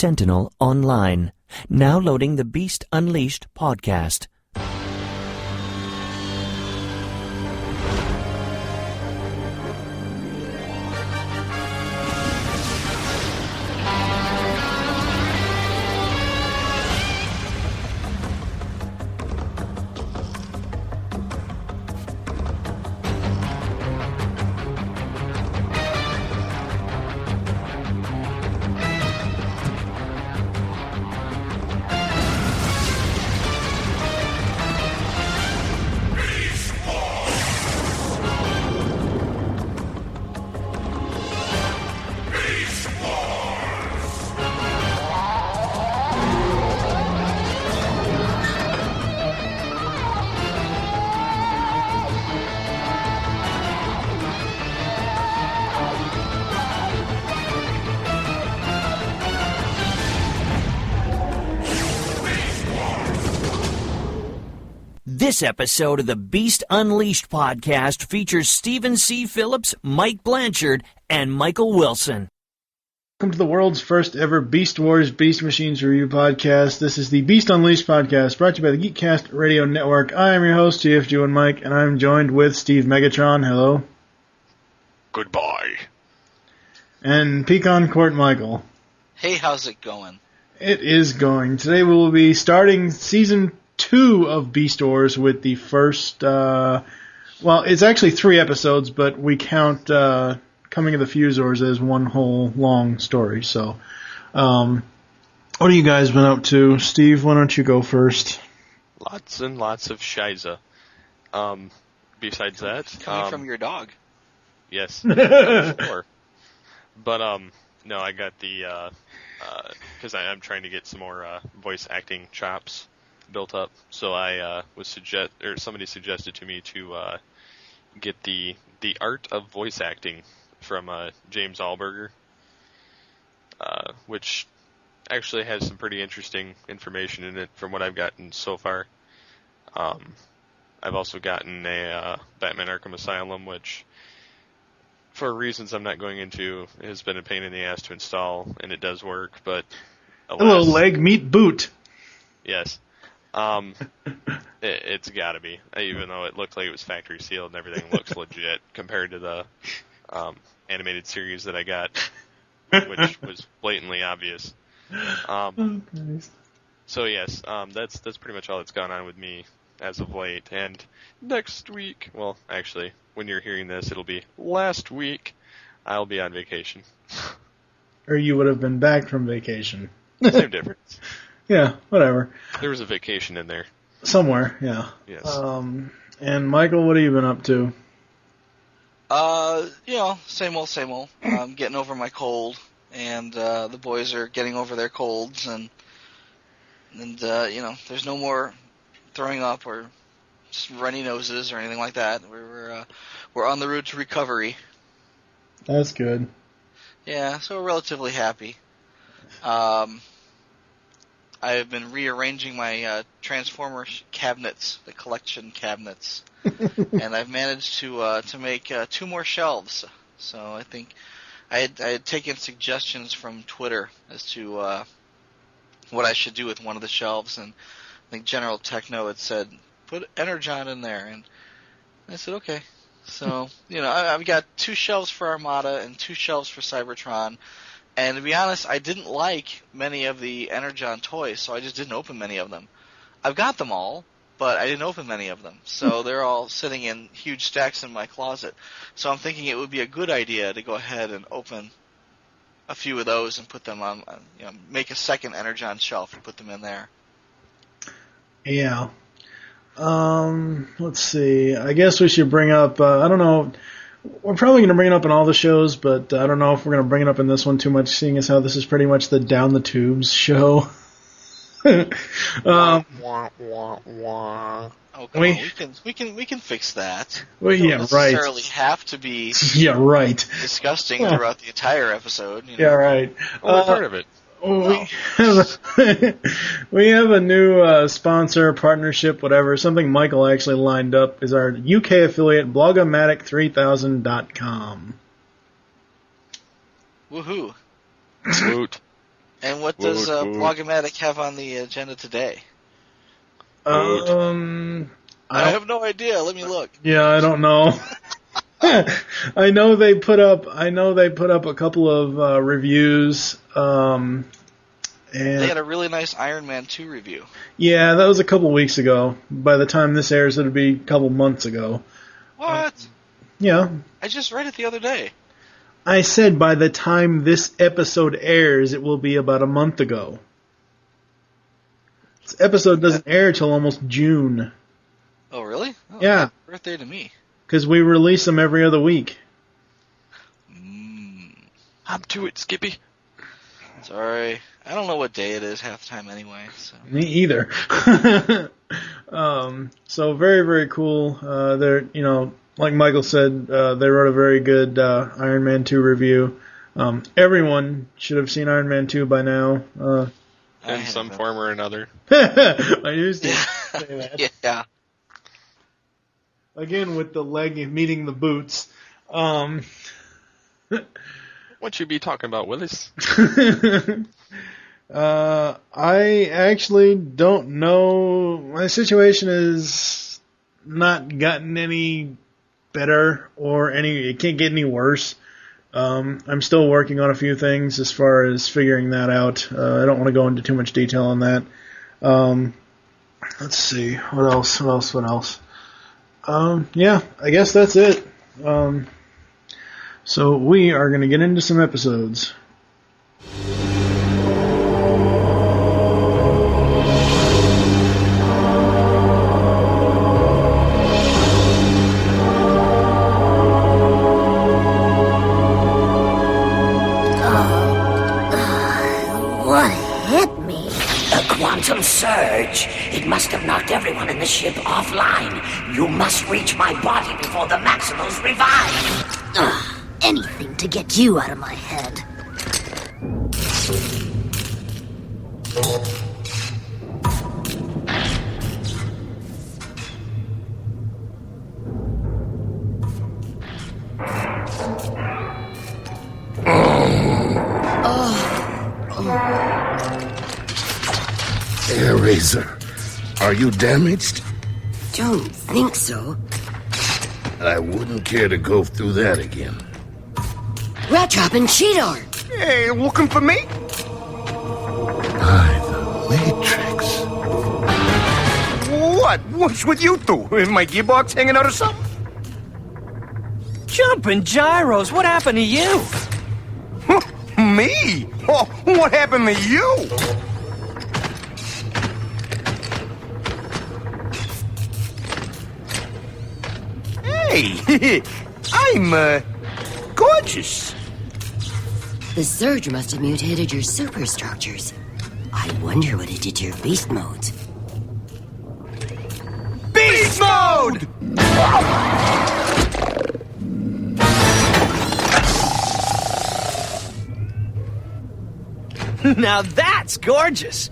Sentinel Online. Now loading the Beast Unleashed podcast. This episode of the Beast Unleashed podcast features Stephen C. Phillips, Mike Blanchard, and Michael Wilson. Welcome to the world's first ever Beast Wars Beast Machines review podcast. This is the Beast Unleashed podcast, brought to you by the Geekcast Radio Network. I am your host, GFG and Mike, and I'm joined with Steve Megatron. Hello. Goodbye. And Pecan Court Michael. Hey, how's it going? It is going. Today we will be starting Season 2 of Beast Wars with the first, well, it's actually 3 episodes, but we count Coming of the Fuzors as one whole long story. So, what have you guys been up to? Steve, why don't you go first? Lots and lots of shiza. Besides that... Coming from your dog. Yes. Sure. But, no, I got the, because I'm trying to get some more voice acting chops built up, so I somebody suggested to me to get the art of voice acting from James Allberger, which actually has some pretty interesting information in it from what I've gotten so far. I've also gotten a Batman Arkham Asylum, which, for reasons I'm not going into, has been a pain in the ass to install, and it does work, but alas, hello, leg, meet, boot. Yes. It's gotta be. Even though it looked like it was factory sealed and everything looks legit compared to the animated series that I got, which was blatantly obvious. So yes, that's pretty much all that's gone on with me as of late. And next week, well, actually, when you're hearing this, it'll be last week, I'll be on vacation. Or you would have been back from vacation. Same difference. Yeah, whatever. There was a vacation in there. Somewhere, yeah. Yes. And Michael, what have you been up to? Same old. I'm getting over my cold, and the boys are getting over their colds, and there's no more throwing up or runny noses or anything like that. We're on the road to recovery. That's good. Yeah, so we're relatively happy. I have been rearranging my Transformers cabinets, the collection cabinets, and I've managed to make 2 more shelves. So I think I had taken suggestions from Twitter as to what I should do with one of the shelves, and I think General Techno had said, put Energon in there, and I said, okay. So, I've got 2 shelves for Armada and 2 shelves for Cybertron. And to be honest, I didn't like many of the Energon toys, so I just didn't open many of them. I've got them all, but I didn't open many of them. So they're all sitting in huge stacks in my closet. So I'm thinking it would be a good idea to go ahead and open a few of those and put them on, make a second Energon shelf and put them in there. Yeah. Let's see. I guess we should bring up, I don't know, we're probably going to bring it up in all the shows, but I don't know if we're going to bring it up in this one too much, seeing as how this is pretty much the Down the Tubes show. Okay, we can fix that. Well, we don't yeah, necessarily have to be yeah, right. disgusting throughout the entire episode. Yeah, right. Only part of it. We have a new sponsor, partnership, whatever. Something Michael actually lined up is our UK affiliate, blogomatic3000.com. Woohoo. Woot. And what does Blogomatic have on the agenda today? I have no idea. Let me look. Yeah, I don't know. I know they put up a couple of reviews. And they had a really nice Iron Man 2 review. Yeah, that was a couple weeks ago. By the time this airs, it'll be a couple months ago. What? Yeah. I just read it the other day. I said by the time this episode airs, it will be about a month ago. This episode doesn't air till almost June. Oh, really? Oh, yeah. Happy birthday to me. Because we release them every other week. I'm to it, Skippy. Sorry. I don't know what day it is half the time anyway. So. Me either. So very, very cool. They're, like Michael said, they wrote a very good Iron Man 2 review. Everyone should have seen Iron Man 2 by now. In some form or another. I used to say that. Yeah. Again, with the leg meeting the boots. What you be talking about, Willis? I actually don't know. My situation has not gotten any better it can't get any worse. I'm still working on a few things as far as figuring that out. I don't want to go into too much detail on that. Let's see. What else? Yeah, I guess that's it. So we are going to get into some episodes. What hit me? A quantum surge. It must have knocked everyone in the ship offline. You must reach my body before the Maximals revive. Anything to get you out of my head. Air Razor, are you damaged? Don't think so. I wouldn't care to go through that again. Rat Trap and Cheetor. Hey, looking for me? By the Matrix. What's with you two? Is my gearbox hanging out or something? Jumping gyros, what happened to you? Me? Oh, what happened to you? Hey, I'm, gorgeous. The surge must have mutated your superstructures. I wonder what it did to your beast modes. Beast mode! Now that's gorgeous.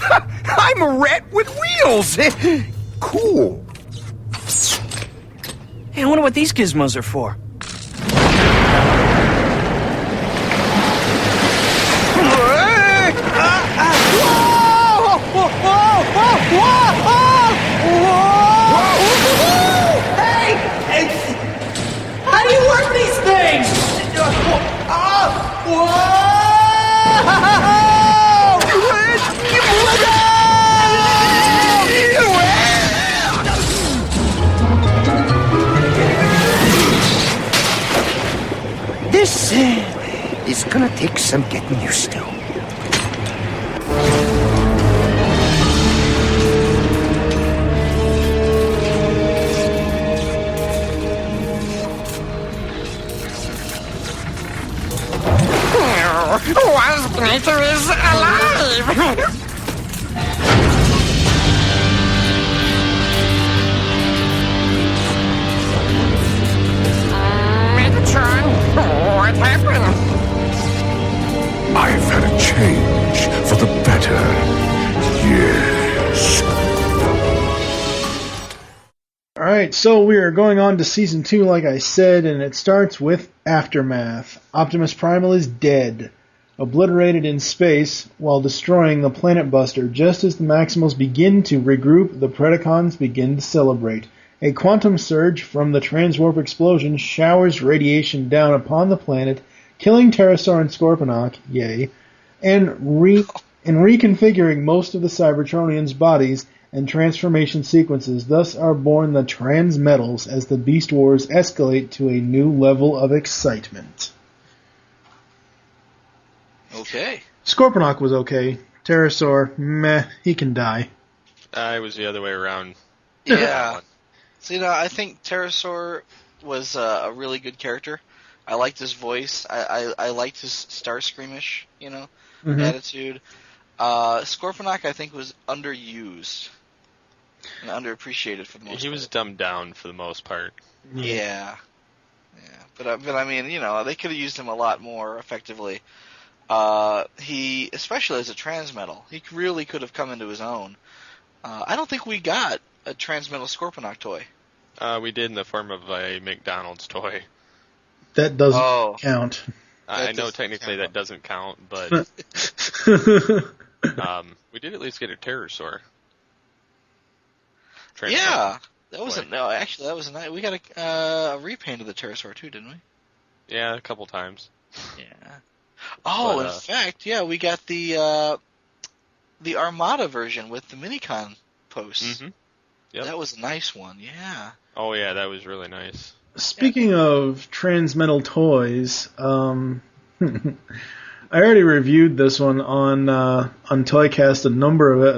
I'm a rat with wheels. Cool. Hey, I wonder what these gizmos are for. Hey! How do you work these things? This is gonna take some getting used to. Walter is alive! Megatron, what happened? I've had a change for the better. Yes. Alright, so we are going on to Season 2, like I said, and it starts with Aftermath. Optimus Primal is dead, obliterated in space while destroying the Planet Buster. Just as the Maximals begin to regroup, the Predacons begin to celebrate. A quantum surge from the transwarp explosion showers radiation down upon the planet, killing Pterosaur and Scorponok, yay, and reconfiguring most of the Cybertronians' bodies and transformation sequences. Thus are born the Transmetals as the Beast Wars escalate to a new level of excitement. Okay. Scorponok was okay. Pterosaur, meh, he can die. It was the other way around. Yeah. So, I think Pterosaur was a really good character. I liked his voice. I liked his Starscreamish, attitude. Scorponok, I think, was underused and underappreciated for the most part. He was dumbed down for the most part. Yeah. But I mean, they could have used him a lot more effectively. He, especially as a Transmetal, he really could have come into his own. I don't think we got a Transmetal Scorponok toy. We did in the form of a McDonald's toy. That doesn't count. I know technically that doesn't count, but we did at least get a Pterosaur. Yeah, that wasn't. No, actually, that was nice. We got a repaint of the Pterosaur too, didn't we? Yeah, a couple times. Yeah. Oh, in fact, yeah, we got the Armada version with the Minicon posts. Mm-hmm. Yep. That was a nice one. Yeah. Oh yeah, that was really nice. Speaking of Transmetal toys, I already reviewed this one on Toycast a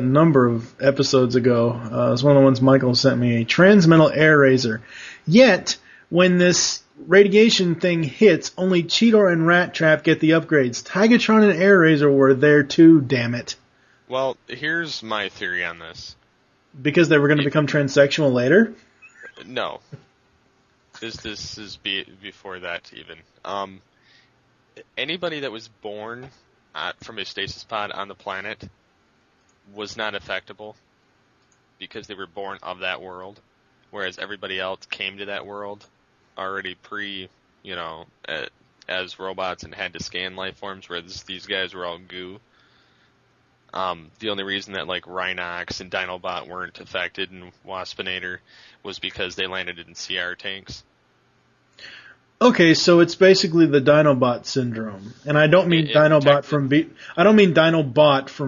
number of episodes ago. It was one of the ones Michael sent me, a Transmetal Air Razor. Yet, when this radiation thing hits, only Cheetor and Rat Trap get the upgrades. Tigatron and Air Razor were there too, damn it. Well, here's my theory on this. Because they were going to become transsexual later? No. This is before that even. Anybody that was born from a stasis pod on the planet was not affectable because they were born of that world, whereas everybody else came to that world already as robots and had to scan life forms, whereas these guys were all goo. The only reason that like Rhinox and Dinobot weren't affected and Waspinator was because they landed in CR tanks. Okay, so it's basically the Dinobot syndrome, and I don't mean Dinobot from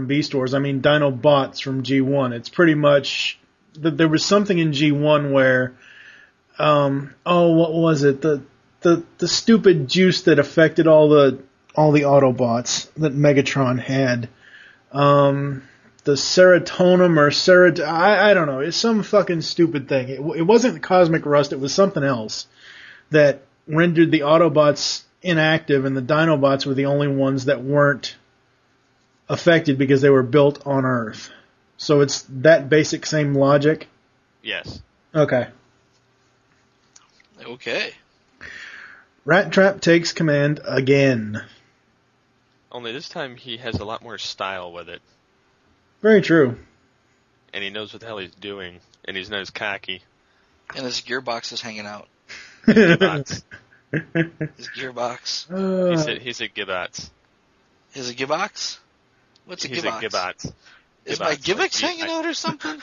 Beast Wars. I mean Dinobots from G1. It's pretty much there was something in G1 where, what was it? The stupid juice that affected all the Autobots that Megatron had. The serotonin or I don't know. It's some fucking stupid thing. It wasn't cosmic rust. It was something else that rendered the Autobots inactive, and the Dinobots were the only ones that weren't affected because they were built on Earth. So it's that basic same logic? Yes. Okay. Rat Trap takes command again. Only this time he has a lot more style with it. Very true. And he knows what the hell he's doing, and he's not as cocky. And his gearbox is hanging out. Gibbats. His gearbox. He's a Gibbats. Is a Gibbbox? What's a Gibbbox? He's a Gibbats. Is my Gibbix hanging out or something?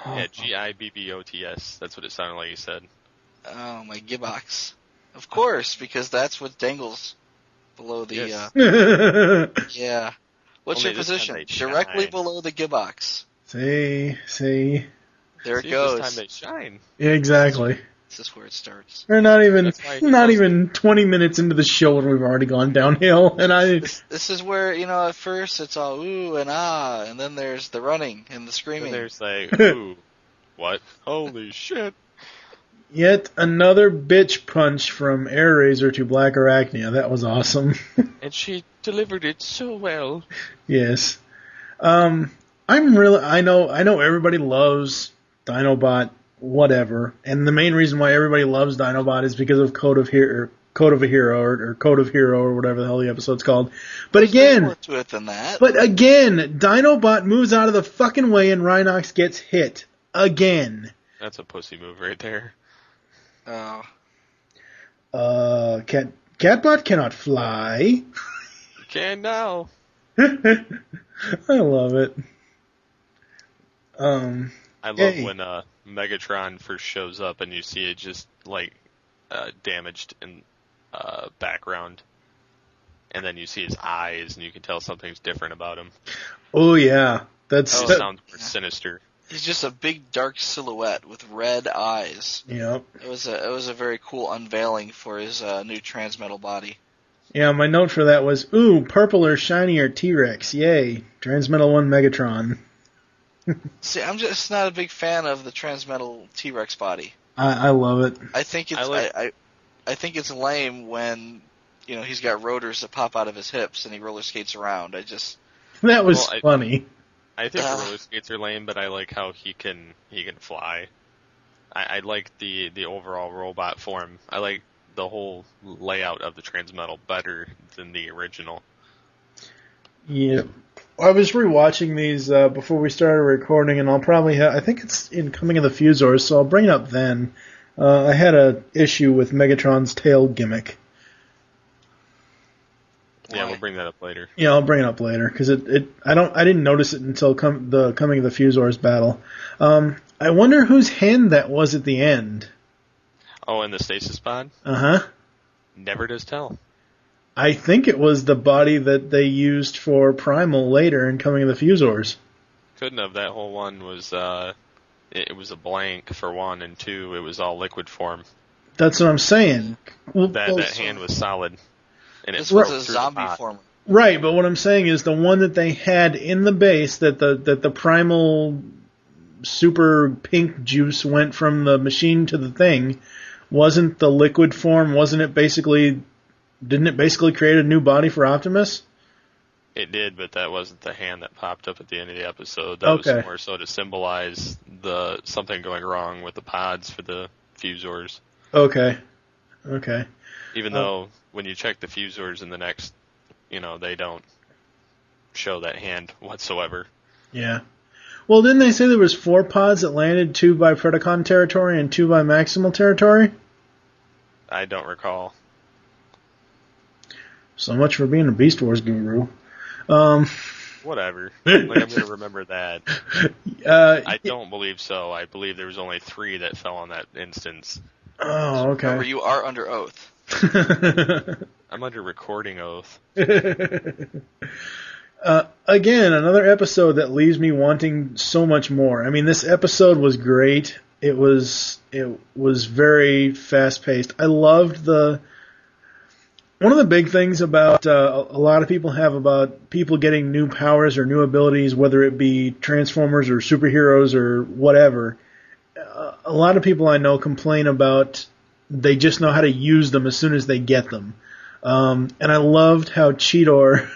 Yeah, Gibbots. That's what it sounded like he said. Oh, my Gibbbox. Of course, because that's what dangles below the... Yes. Yeah. What's your position? Directly below the Gibbbox. See. There it goes. This time they shine. Yeah, exactly. This is where it starts. We're not even 20 minutes into the show and we've already gone downhill. And This is where, at first it's all ooh and ah, and then there's the running and the screaming. And there's like, ooh, what? Holy shit. Yet another bitch punch from Air Razor to Black Arachnia. That was awesome. And she delivered it so well. Yes. I know everybody loves Dinobot, whatever, and the main reason why everybody loves Dinobot is because of Code of Hero or whatever the hell the episode's called. But again, more to it than that. But again, Dinobot moves out of the fucking way and Rhinox gets hit again. That's a pussy move right there. Oh. Catbot cannot fly. You can now. I love it. I love when Megatron first shows up and you see it just like damaged in background, and then you see his eyes and you can tell something's different about him. Oh yeah, That sounds more sinister. He's just a big dark silhouette with red eyes. Yep. It was a very cool unveiling for his new Transmetal body. Yeah, my note for that was, ooh, purpler, shinier T-Rex, yay. Transmetal 1 Megatron. See, I'm just not a big fan of the Transmetal T-Rex body. I love it. I think it's I think it's lame when he's got rotors that pop out of his hips and he roller skates around. That was funny. I think roller skates are lame, but I like how he can fly. I like the overall robot form. I like the whole layout of the Transmetal better than the original. Yeah. I was rewatching these before we started recording, and I'll probably I think it's in Coming of the Fuzors, so I'll bring it up then. I had a issue with Megatron's tail gimmick. Yeah, we'll bring that up later. Yeah, I'll bring it up later because I didn't notice it until the Coming of the Fuzors battle. I wonder whose hand that was at the end. Oh, in the stasis pod? Uh-huh. Never does tell. I think it was the body that they used for Primal later in Coming of the Fuzors. Couldn't have. That whole one was it was a blank for one, and two, it was all liquid form. That's what I'm saying. That hand was solid. And this was a zombie form. Right, but what I'm saying is the one that they had in the base that the Primal super pink juice went from the machine to the thing wasn't the liquid form. Didn't it basically create a new body for Optimus? It did, but that wasn't the hand that popped up at the end of the episode. That was more so to symbolize something going wrong with the pods for the Fuzors. Okay. Even though when you check the Fuzors in the next, they don't show that hand whatsoever. Yeah. Well, didn't they say there was 4 pods that landed, 2 by Predacon territory and 2 by Maximal territory? I don't recall. So much for being a Beast Wars guru. Whatever. I'm going to remember that. I don't believe so. I believe there was only 3 that fell on that instance. Oh, okay. Remember, you are under oath. I'm under recording oath. Again, another episode that leaves me wanting so much more. I mean, this episode was great. It was very fast-paced. I loved one of the big things about a lot of people have about people getting new powers or new abilities, whether it be Transformers or superheroes or whatever. A lot of people I know complain about they just know how to use them as soon as they get them. And I loved how Cheetor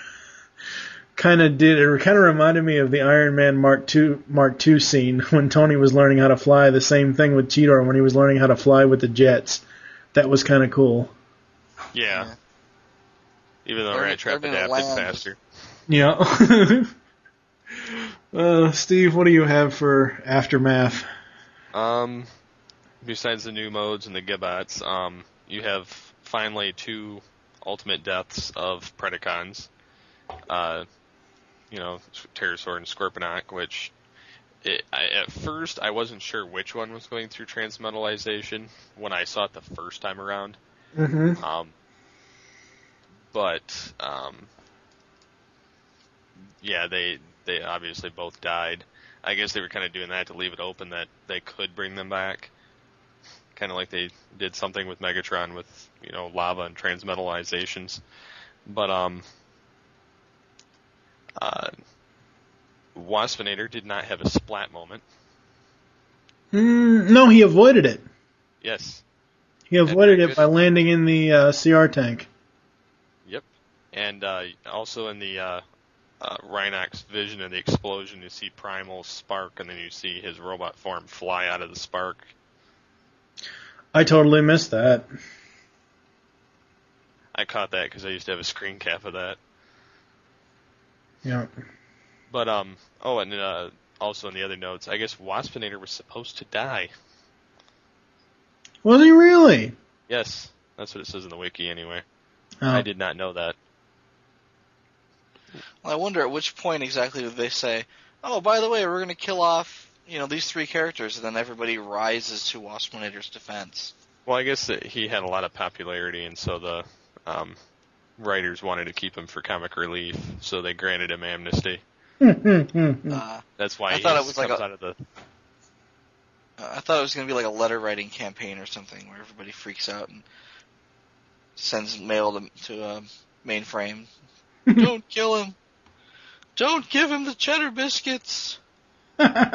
kind of reminded me of the Iron Man Mark II scene when Tony was learning how to fly. The same thing with Cheetor when he was learning how to fly with the jets. That was kind of cool. Yeah. Even though Rat Trap adapted faster. Yeah. Steve, what do you have for Aftermath? Besides the new modes and the Gibots, you have finally 2 ultimate deaths of Predacons. Pterosaur and Scorponok, which at first I wasn't sure which one was going through transmetalization when I saw it the first time around. Mm-hmm. They obviously both died. I guess they were kind of doing that to leave it open that they could bring them back. Kind of like they did something with Megatron with, lava and transmetalizations. But, Waspinator did not have a splat moment. No, he avoided it. Yes. He avoided it by landing in the CR tank. Yep. And also in the Rhinox vision of the explosion, you see Primal spark, and then you see his robot form fly out of the spark. I totally missed that. I caught that because I used to have a screen cap of that. Yeah. But, also in the other notes, I guess Waspinator was supposed to die. Was he really? Yes. That's what it says in the wiki, anyway. I did not know that. Well, I wonder at which point exactly did they say, oh, by the way, we're going to kill off, these 3 characters, and then everybody rises to Waspinator's defense. Well, I guess that he had a lot of popularity, and so the writers wanted to keep him for comic relief, so they granted him amnesty. That's why he comes out of the... I thought it was going to be like a letter-writing campaign or something, where everybody freaks out and sends mail to mainframe. Don't kill him. Don't give him the cheddar biscuits. I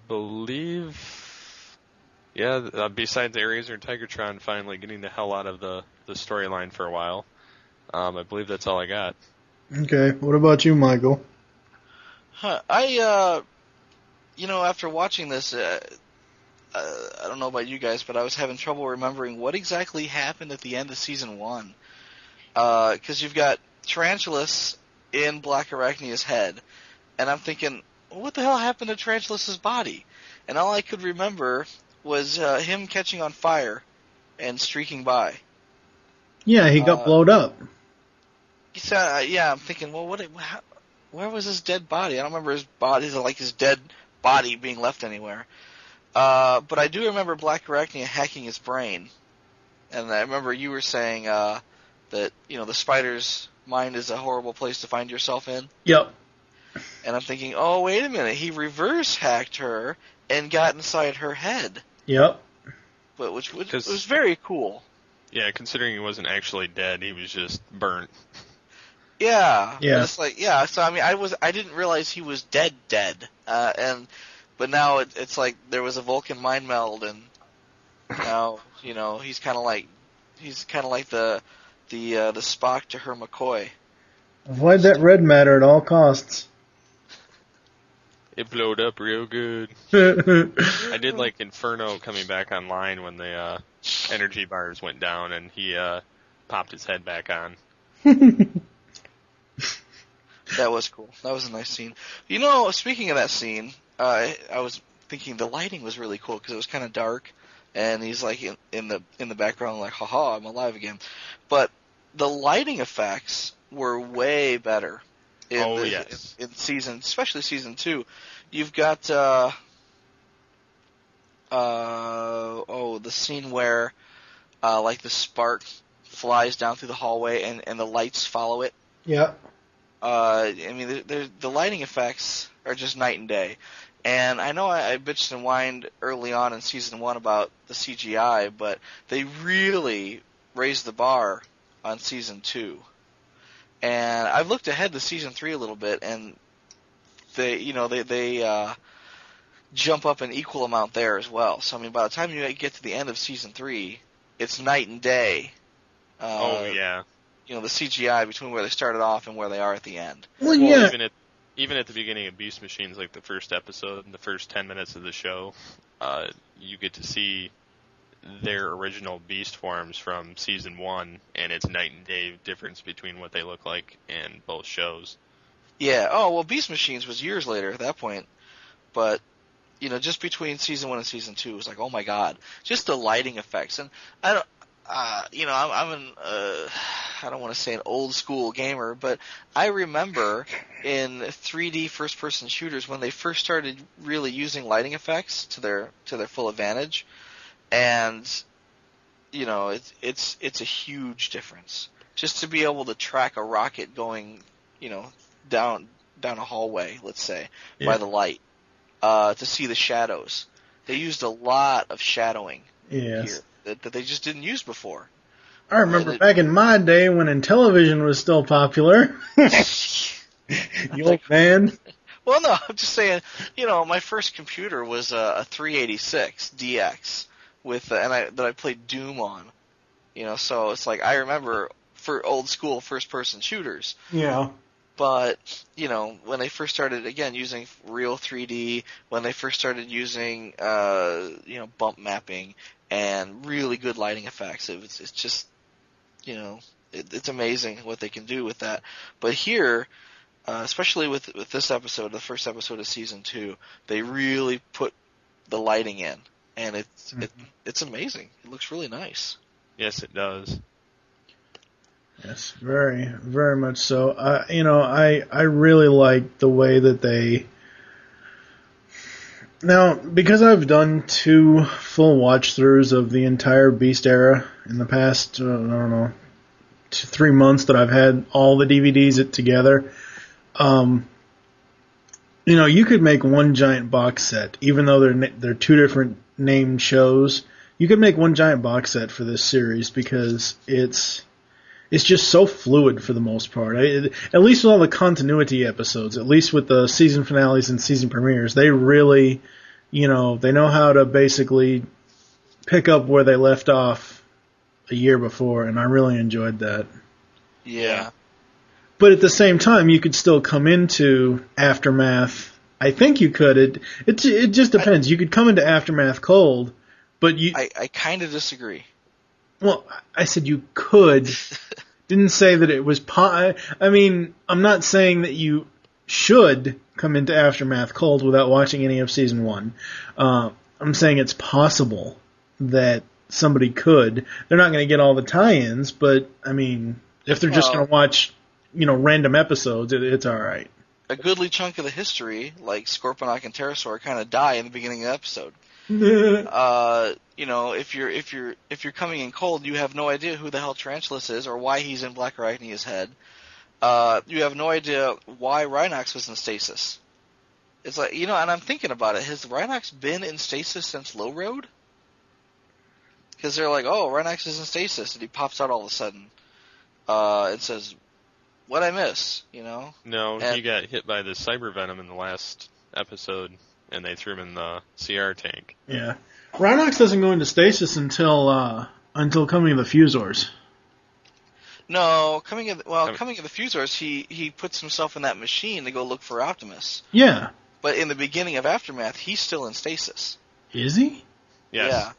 believe, besides Ares and Tigertron finally getting the hell out of the storyline for a while, I believe that's all I got. Okay, what about you, Michael? After watching this, I don't know about you guys, but I was having trouble remembering what exactly happened at the end of Season 1. Because you've got Tarantulas in Black Arachnia's head, and I'm thinking, what the hell happened to Tarantulas' body? And all I could remember was him catching on fire and streaking by. Yeah, he got blowed up. I'm thinking, well, where was his dead body? I don't remember his body, his dead body being left anywhere. But I do remember Black Arachnia hacking his brain. And I remember you were saying that, the spider's mind is a horrible place to find yourself in. Yep. And I'm thinking, oh, wait a minute, he reverse hacked her and got inside her head. Yep. But which was very cool. Yeah, considering he wasn't actually dead, he was just burnt. Yeah. Yeah. It's like, yeah. So I mean, I didn't realize he was dead. But now it's like there was a Vulcan mind meld, and now he's kind of like the Spock to her McCoy. Avoid that red matter at all costs. It blowed up real good. I did like Inferno coming back online when the energy bars went down, and he popped his head back on. That was cool. That was a nice scene. Speaking of that scene, I was thinking the lighting was really cool because it was kind of dark, and he's like in the background, like, haha, I'm alive again. But the lighting effects were way better in season, especially season 2. You've got the scene where like the spark flies down through the hallway and the lights follow it. Yeah. The lighting effects are just night and day. And I know I bitched and whined early on in Season 1 about the CGI, but they really raised the bar on Season 2. And I've looked ahead to Season 3 a little bit, and they jump up an equal amount there as well. So, I mean, by the time you get to the end of Season 3, it's night and day. The CGI between where they started off and where they are at the end. Well, yeah. Even at the beginning of Beast Machines, like the first episode and the first 10 minutes of the show, you get to see their original beast forms from Season 1, and it's night and day difference between what they look like in both shows. Yeah, oh, well, Beast Machines was years later at that point, but, just between Season 1 and Season 2, it was like, oh my god, just the lighting effects. And I don't, I don't want to say an old school gamer, but I remember in 3D first person shooters when they first started really using lighting effects to their full advantage, and it's a huge difference just to be able to track a rocket going down a hallway, let's say, by the light, to see the shadows. They used a lot of shadowing here that they just didn't use before. I remember back in my day when Intellivision was still popular. You old man. Well, no, I'm just saying, my first computer was a 386 DX that I played Doom on. So it's like I remember for old school first person shooters. Yeah. But, when they first started, again, using real 3D, when they first started using, bump mapping and really good lighting effects, it's just, it's amazing what they can do with that. But here, especially with this episode, the first episode of Season 2, they really put the lighting in. and it's amazing. It looks really nice. Yes, it does. Yes, very, very much so. I really like the way that they. Now, because I've done 2 full watch-throughs of the entire Beast era in the past, I don't know, 3 months that I've had all the DVDs together, you could make one giant box set, even though they're 2 different named shows. You could make one giant box set for this series because it's just so fluid for the most part. At least with all the continuity episodes, at least with the season finales and season premieres, they really, they know how to basically pick up where they left off a year before, and I really enjoyed that. Yeah. But at the same time, you could still come into Aftermath. I think you could. It just depends. You could come into Aftermath cold, but you. I kind of disagree. Well, I said you could. Didn't say that it was. I mean, I'm not saying that you should come into Aftermath cold without watching any of season 1. I'm saying it's possible that somebody could. They're not going to get all the tie-ins, but I mean, if they're just going to watch, random episodes, it's all right. A goodly chunk of the history, like Scorponok and Pterosaur, kind of die in the beginning of the episode. If you're coming in cold, you have no idea who the hell Tarantulas is or why he's in Black Arachnia's head. You have no idea why Rhinox was in stasis. It's like, and I'm thinking about it. Has Rhinox been in stasis since Low Road? Because they're like, oh, Rhinox is in stasis, and he pops out all of a sudden. And says, what'd I miss? No, he got hit by the cyber venom in the last episode, and they threw him in the CR tank. Yeah. Rhinox doesn't go into stasis until coming of the Fuzors. No, coming of the Fuzors, he puts himself in that machine to go look for Optimus. Yeah. But in the beginning of Aftermath, he's still in stasis. Is he? Yes. Yeah.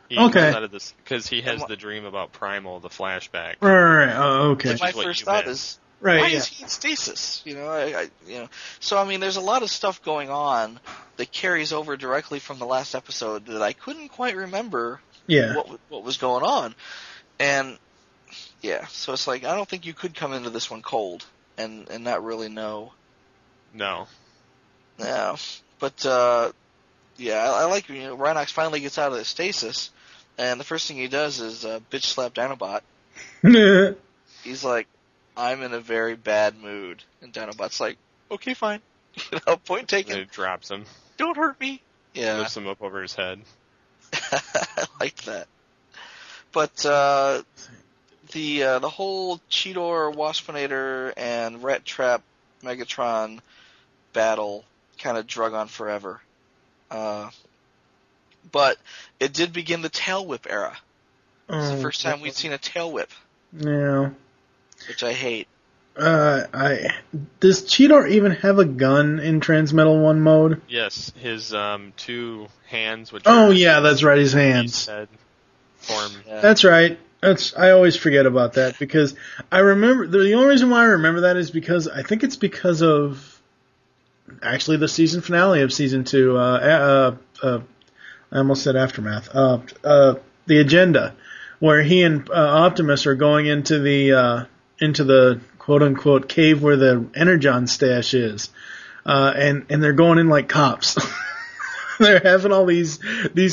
He comes out of this because he has the dream about Primal, the flashback. Right. Oh, okay. Like my first thought is, right, why is he in stasis? So I mean, there's a lot of stuff going on that carries over directly from the last episode that I couldn't quite remember. Yeah. What was going on, and yeah, so it's like I don't think you could come into this one cold and not really know. No. Yeah, but yeah, I like Rhinox finally gets out of the stasis, and the first thing he does is bitch slap Dinobot. He's like, I'm in a very bad mood, and Dinobot's like, okay, fine, point taken. And it drops him. Don't hurt me. Yeah, lifts him up over his head. I like that. But the whole Cheetor, Waspinator, and Rat Trap Megatron battle kind of drug on forever. But it did begin the Tail Whip era. It's the first time we'd seen a Tail Whip. Yeah. Which I hate. Does Cheetor even have a gun in Transmetal 1 mode? Yes, his 2 hands. Which yeah, that's right, his hands. Form. Yeah. That's right. I always forget about that because I remember the only reason why I remember that is because I think it's because of actually the season finale of season 2. I almost said Aftermath. The Agenda, where he and Optimus are going into the quote unquote cave where the Energon stash is, and they're going in like cops. They're having all these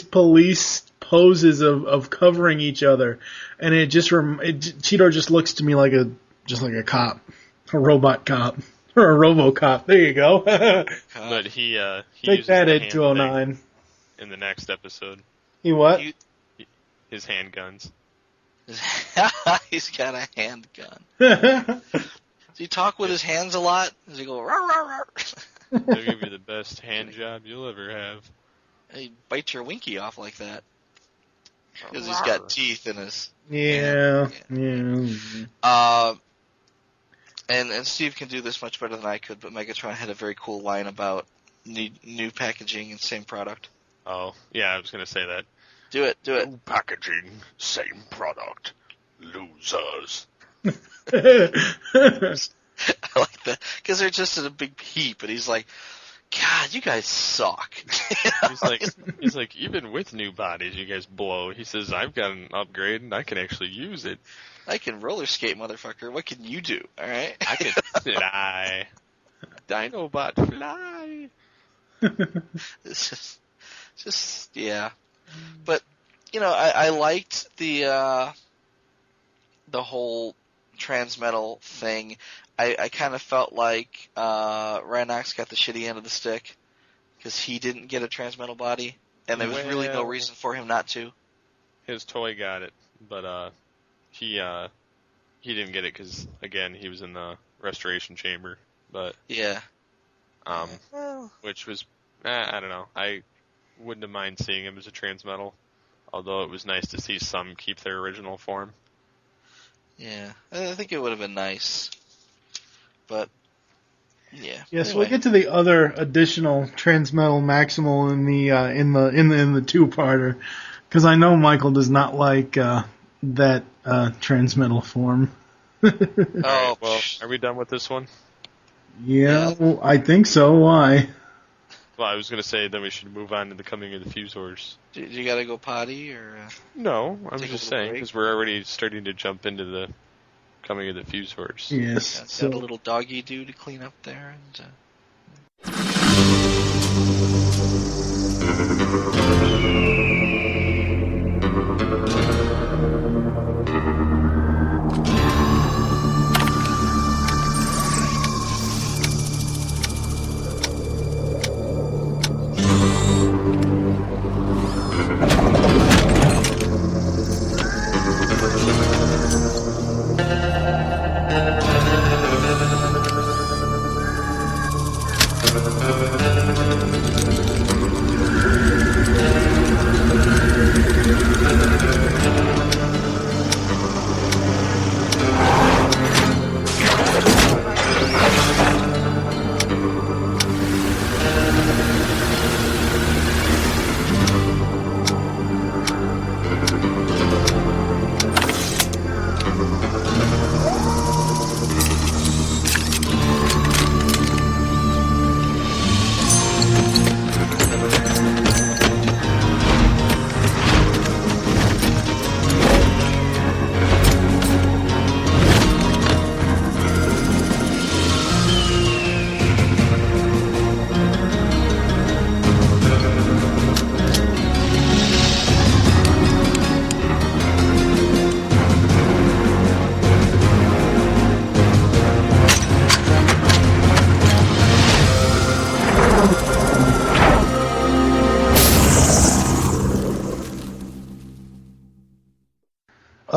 police poses of covering each other, and Cheetor just looks to me like a cop, a robot cop. Or a RoboCop. There you go. But he take that, Ed 209. In the next episode. He what? His handguns. He's got a handgun. Does he talk with his hands a lot? Does he go, rawr, rawr, rawr? They'll give you the best hand job you'll ever have. He bites your winky off like that. Because he's got teeth in his hand. Yeah. And Steve can do this much better than I could, but Megatron had a very cool line about new packaging and same product. Oh, yeah, I was going to say that. Do it. New packaging, same product. Losers. I like that. Because they're just in a big heap, and he's like, God, you guys suck. he's like, even with new bodies, you guys blow. He says, I've got an upgrade and I can actually use it. I can roller skate, motherfucker. What can you do? All right. I can fly. Dinobot fly. It's just yeah. But I liked the whole Transmetal thing. I kind of felt like Rhinox got the shitty end of the stick because he didn't get a Transmetal body, and there was really no reason for him not to. His toy got it, but he didn't get it because again he was in the restoration chamber. But yeah, which was I don't know. I wouldn't have mind seeing him as a Transmetal, although it was nice to see some keep their original form. Yeah, I think it would have been nice. But yeah. Yes, anyway. we'll get to the other additional Transmetal Maximal in the two-parter, because I know Michael does not like that Transmetal form. Oh, well, are we done with this one? Yeah, well, I think so. Why? Well, I was going to say then we should move on to the coming of the Fuzors. Do you got to go potty or? No, I'm take just a little saying break? because we're already starting to jump into the coming of the Fuzors. Yes. Got So a little doggy do to clean up there and.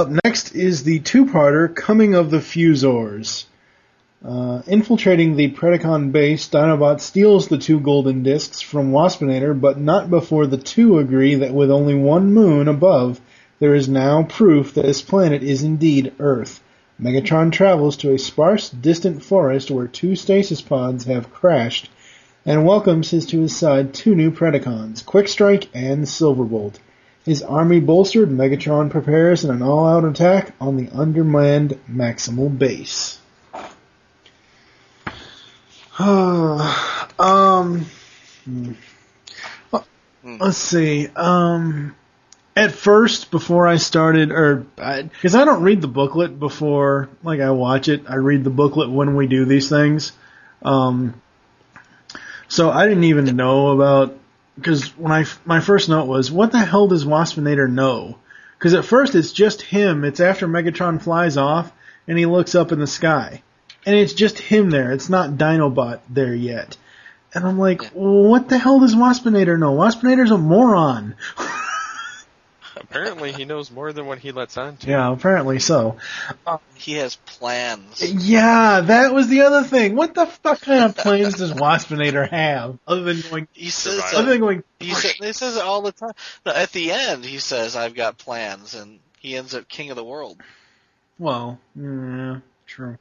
up next is the two-parter Coming of the Fuzors. Infiltrating the Predacon base, Dinobot steals the 2 golden discs from Waspinator, but not before the two agree that with only one moon above, there is now proof that this planet is indeed Earth. Megatron travels to a sparse, distant forest where 2 stasis pods have crashed, and welcomes to his side 2 new Predacons, Quickstrike and Silverbolt. His army bolstered, Megatron prepares an all-out attack on the undermanned Maximal base. Let's see. At first, before I started, because I don't read the booklet before, like, I watch it. I read the booklet when we do these things. So I didn't even know about, because when my first note was, what the hell does Waspinator know? Because at first it's just him. It's after Megatron flies off and he looks up in the sky. And it's just him there. It's not Dinobot there yet. And I'm like, what the hell does Waspinator know? Waspinator's a moron. Apparently he knows more than what he lets on to. Yeah, apparently so. He has plans. Yeah, that was the other thing. What the fuck kind of plans does Waspinator have? Other than going... He says, he says it all the time. No, at the end, he says, I've got plans, and he ends up king of the world. Well, yeah, true.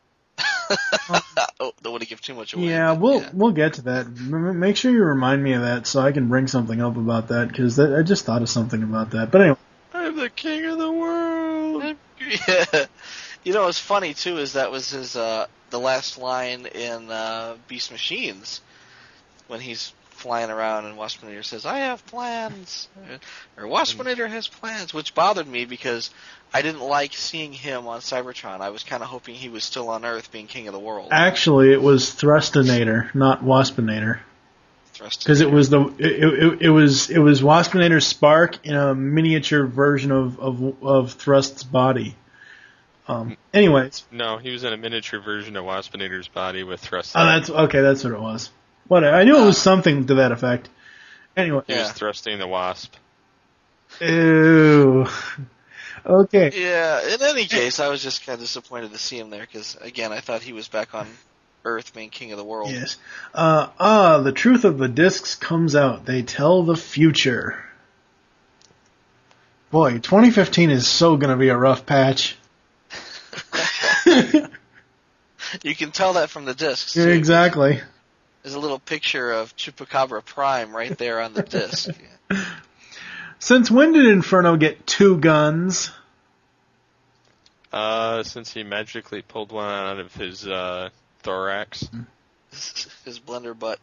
Don't want to give too much away. Yeah, we'll get to that. Make sure you remind me of that so I can bring something up about that, because I just thought of something about that. But anyway. I'm the king of the world! Yeah. You know what's funny, too, is that was his the last line in Beast Machines. when he's flying around and Waspinator says, "I have plans," or Waspinator has plans, which bothered me because I didn't like seeing him on Cybertron. I was kind of hoping he was still on Earth being king of the world. Actually, it was Thrustinator, not Waspinator. Because it was it was Waspinator's spark in a miniature version of Thrust's body. Anyways. No, he was in a miniature version of Waspinator's body with Thrust. Oh, that's what it was. Whatever. I knew it was something to that effect. Anyway. He was thrusting the Wasp. Ew. Okay. Yeah, in any case, I was just kind of disappointed to see him there, because, again, I thought he was back on Earth being king of the world. Yes. The truth of the discs comes out. They tell the future. Boy, 2015 is so going to be a rough patch. You can tell that from the discs. Yeah, exactly. There's a little picture of Chupacabra Prime right there on the disc. Since when did Inferno get 2 guns? Since he magically pulled one out of his thorax. His blender butt.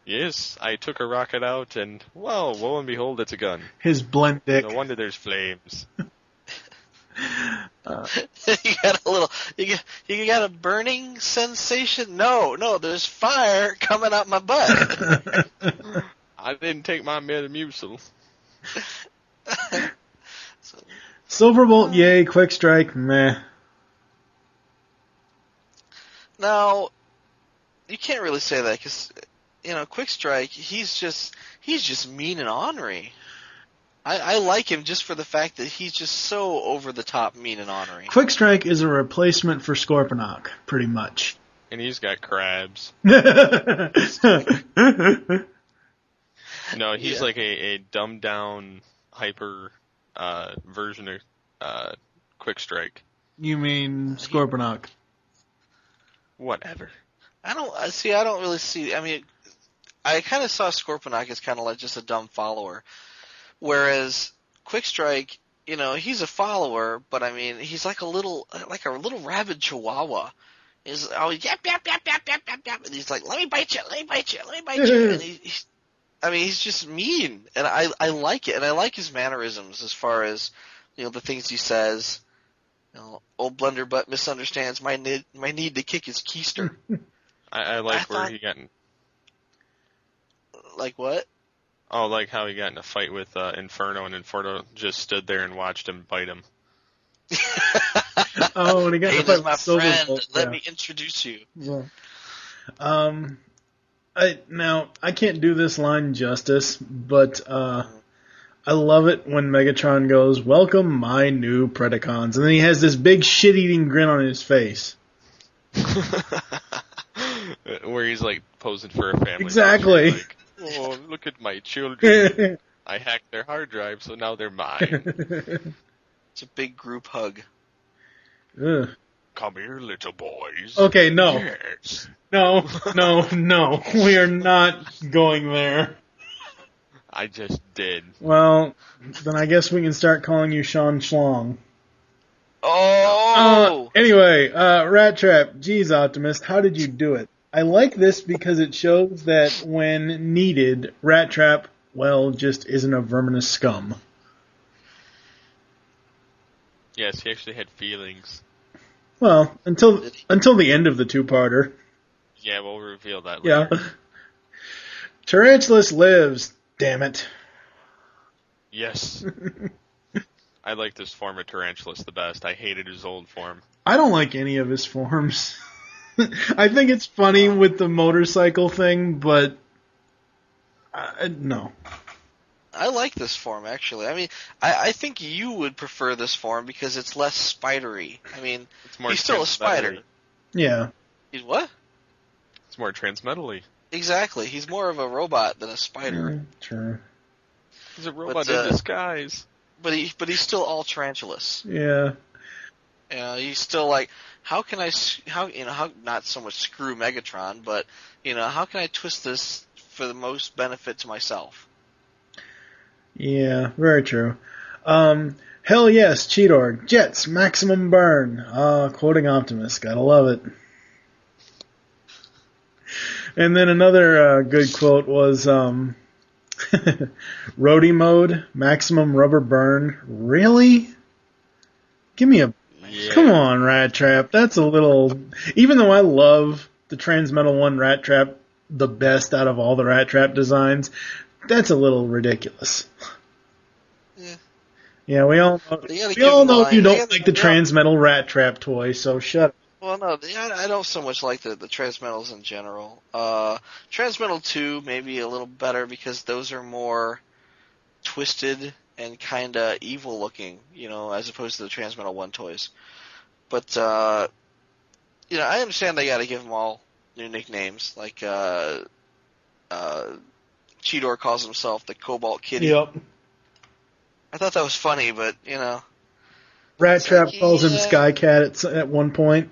Yes, I took a rocket out, and well, lo and behold, it's a gun. His blend dick. No wonder there's flames. You got a burning sensation? No, there's fire coming out my butt. I didn't take my Metamucil. Silverbolt, yay. Quick Strike, meh. Now, you can't really say that because, Quick Strike, he's just mean and ornery. I like him just for the fact that he's just so over the top mean and ornery. Quick Strike is a replacement for Scorponok, pretty much. And he's got crabs. No, he's like a dumbed down, hyper version of Quick Strike. You mean Scorponok? Whatever. I don't really see. I mean, I kind of saw Scorponok as kind of like just a dumb follower, whereas Quick Strike, he's a follower, but I mean, he's like a little rabid chihuahua. He's yap yap yap yap yap yap yap, and he's like, let me bite you, and he's just mean, and I like it, and I like his mannerisms as far as the things he says. Old Blunderbutt misunderstands my need to kick his keister. I like where he got in. Like what? Oh, like how he got in a fight with Inferno, and Inferno just stood there and watched him bite him. Oh, and he got in a fight with Silverbolt. Let me introduce you. Yeah. I can't do this line justice, but I love it when Megatron goes, "Welcome my new Predacons," and then he has this big shit-eating grin on his face. Where he's like posing for a family. Exactly. Like, oh, look at my children. I hacked their hard drive, so now they're mine. It's a big group hug. Ugh. Come here, little boys. Okay, no. Yes. No. We are not going there. I just did. Well, then I guess we can start calling you Sean Schlong. Oh! Anyway, Rat Trap. Geez, Optimus, how did you do it? I like this because it shows that when needed, Rat Trap, just isn't a verminous scum. Yes, he actually had feelings. Well, until the end of the 2-parter. Yeah, we'll reveal that later. Yeah. Tarantulas lives, damn it. Yes. I like this form of Tarantulas the best. I hated his old form. I don't like any of his forms. I think it's funny with the motorcycle thing, but no. I like this form, actually. I mean, I think you would prefer this form because it's less spidery. I mean, he's still a spider. Yeah. He's what? It's more transmetal-y. Exactly. He's more of a robot than a spider. True. He's a robot in disguise. But he's still all tarantulas. Yeah. He's still like, how not so much screw Megatron, but how can I twist this for the most benefit to myself? Yeah, very true. Hell yes, Cheetor. Jets, maximum burn. Quoting Optimus. Gotta love it. And then another good quote was, roadie mode, maximum rubber burn. Really? Give me a... Yeah. Come on, Rat Trap. That's a little... Even though I love the Transmetal 1 Rat Trap the best out of all the Rat Trap designs, that's a little ridiculous. Yeah, we all know you don't like the Transmetal Rat Trap toy, so shut up. Well, no, I don't so much like the Transmetals in general. Transmetal 2 maybe a little better because those are more twisted and kind of evil looking, as opposed to the Transmetal 1 toys. But, I understand they got to give them all new nicknames. Like, Cheetor calls himself the Cobalt Kitty. Yep. I thought that was funny, but, Rat Trap calls him Skycat at one point.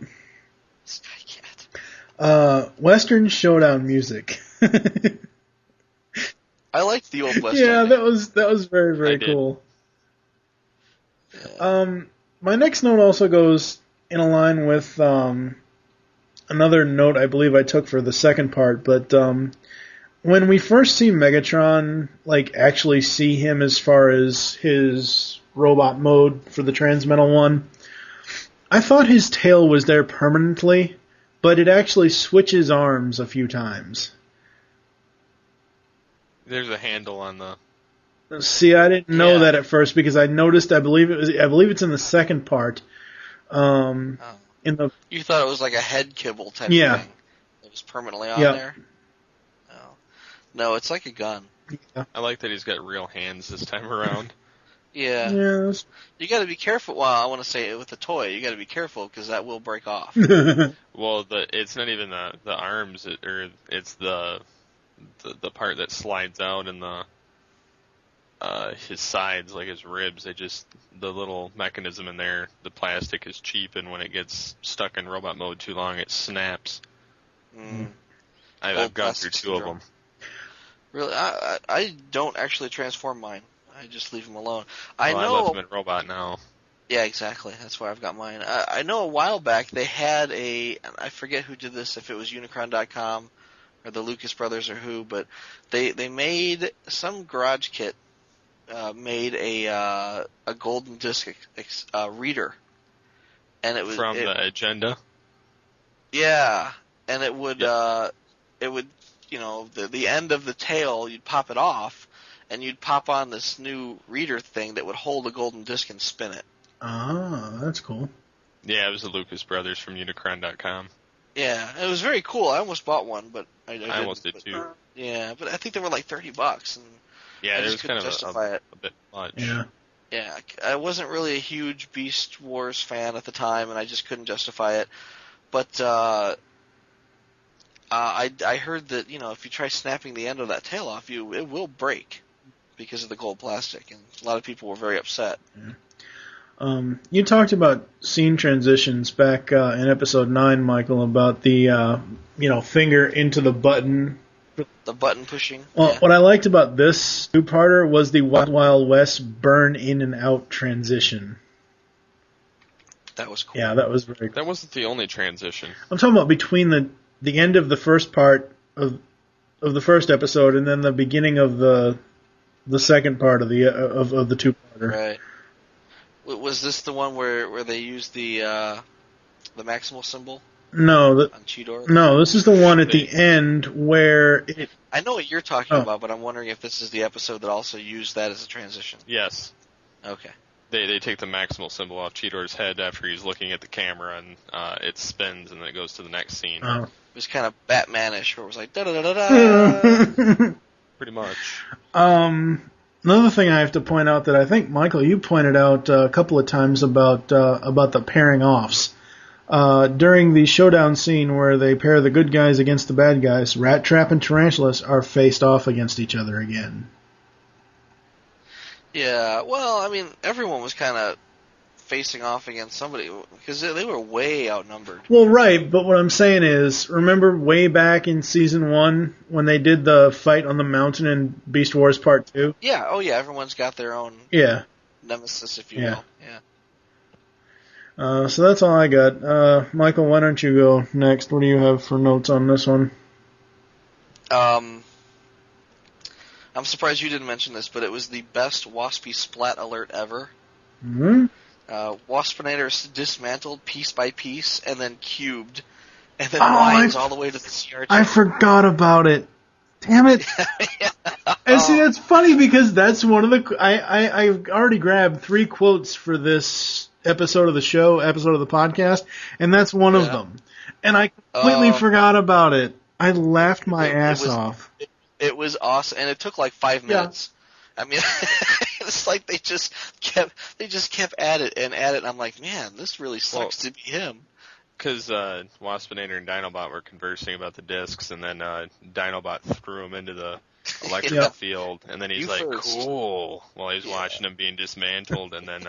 Skycat. Western Showdown music. I liked the old Western. Yeah, that was very, very cool. Yeah. My next note also goes in a line with another note I believe I took for the second part, but when we first see Megatron, actually see him as far as his robot mode for the Transmetal 1, I thought his tail was there permanently, but it actually switches arms a few times. There's a handle on the... See, I didn't know that at first because I noticed. I believe it's in the second part. In the You thought it was like a head kibble type Yeah. thing. It was permanently on there? No, it's like a gun. Yeah. I like that he's got real hands this time around. Yeah. Yes. You got to be careful. Well, I want to say with the toy, you got to be careful because that will break off. Well, it's not even the arms, it's the part that slides out and his sides, like his ribs. The little mechanism in there, the plastic is cheap, and when it gets stuck in robot mode too long, it snaps. I've gone through two of them. Really, I don't actually transform mine. I just leave them alone. I left them in robot now. Yeah, exactly. That's where I've got mine. I know a while back they had I forget who did this, if it was Unicron.com or the Lucas Brothers or who, but they made some garage kit made a golden disc reader, and it was from the agenda. Yeah, and it would the end of the tail, you'd pop it off, and you'd pop on this new reader thing that would hold a golden disc and spin it. Ah, that's cool. Yeah, it was the Lucas Brothers from Unicron.com. Yeah, it was very cool. I almost bought one, but I almost did too. Yeah, but I think they were like $30, and yeah, I it just was kind of justify it. a bit much. Yeah. Yeah, I wasn't really a huge Beast Wars fan at the time, and I just couldn't justify it. But I heard that if you try snapping the end of that tail off, it will break because of the gold plastic, and a lot of people were very upset. Yeah. You talked about scene transitions back in episode 9, Michael, about the finger into the button. The button pushing. Well, what I liked about this two-parter was the Wild Wild West burn in and out transition. That was cool. Yeah, that was very cool. That wasn't the only transition. I'm talking about between the end of the first part of the first episode and then the beginning of the second part of the two-parter. Right. Was this the one where they used the Maximal symbol? No, on Cheetor? No, this is the one at the end where it... I know what you're talking about, but I'm wondering if this is the episode that also used that as a transition. Yes. Okay. They take the Maximal symbol off Cheetor's head after he's looking at the camera, and it spins, and then it goes to the next scene. Oh. It was kind of Batman-ish, where it was like da-da-da-da-da. Pretty much. Another thing I have to point out that I think, Michael, you pointed out a couple of times about the pairing offs. During the showdown scene where they pair the good guys against the bad guys, Rat Trap and Tarantulas are faced off against each other again. Yeah, well, I mean, everyone was kind of facing off against somebody because they were way outnumbered. Well, right, but what I'm saying is, remember way back in Season 1 when they did the fight on the mountain in Beast Wars Part 2? Yeah, oh yeah, everyone's got their own nemesis, if you will. Yeah. So that's all I got. Michael, why don't you go next? What do you have for notes on this one? I'm surprised you didn't mention this, but it was the best Waspy splat alert ever. Hmm? Waspinator is dismantled piece by piece and then cubed, and then winds all the way to the CR2. I forgot about it. Damn it! And see, that's funny because that's one of the. I've already grabbed 3 quotes for this episode of the podcast, and that's one of them. And I completely forgot about it. I laughed my ass off. It was awesome, and it took like 5 minutes. I mean, it's like they just kept at it, and I'm like, man, this really sucks to be him. Because Waspinator and Dinobot were conversing about the discs, and then Dinobot threw him into the electrical field, and then he's cool, while he's watching him being dismantled, and then,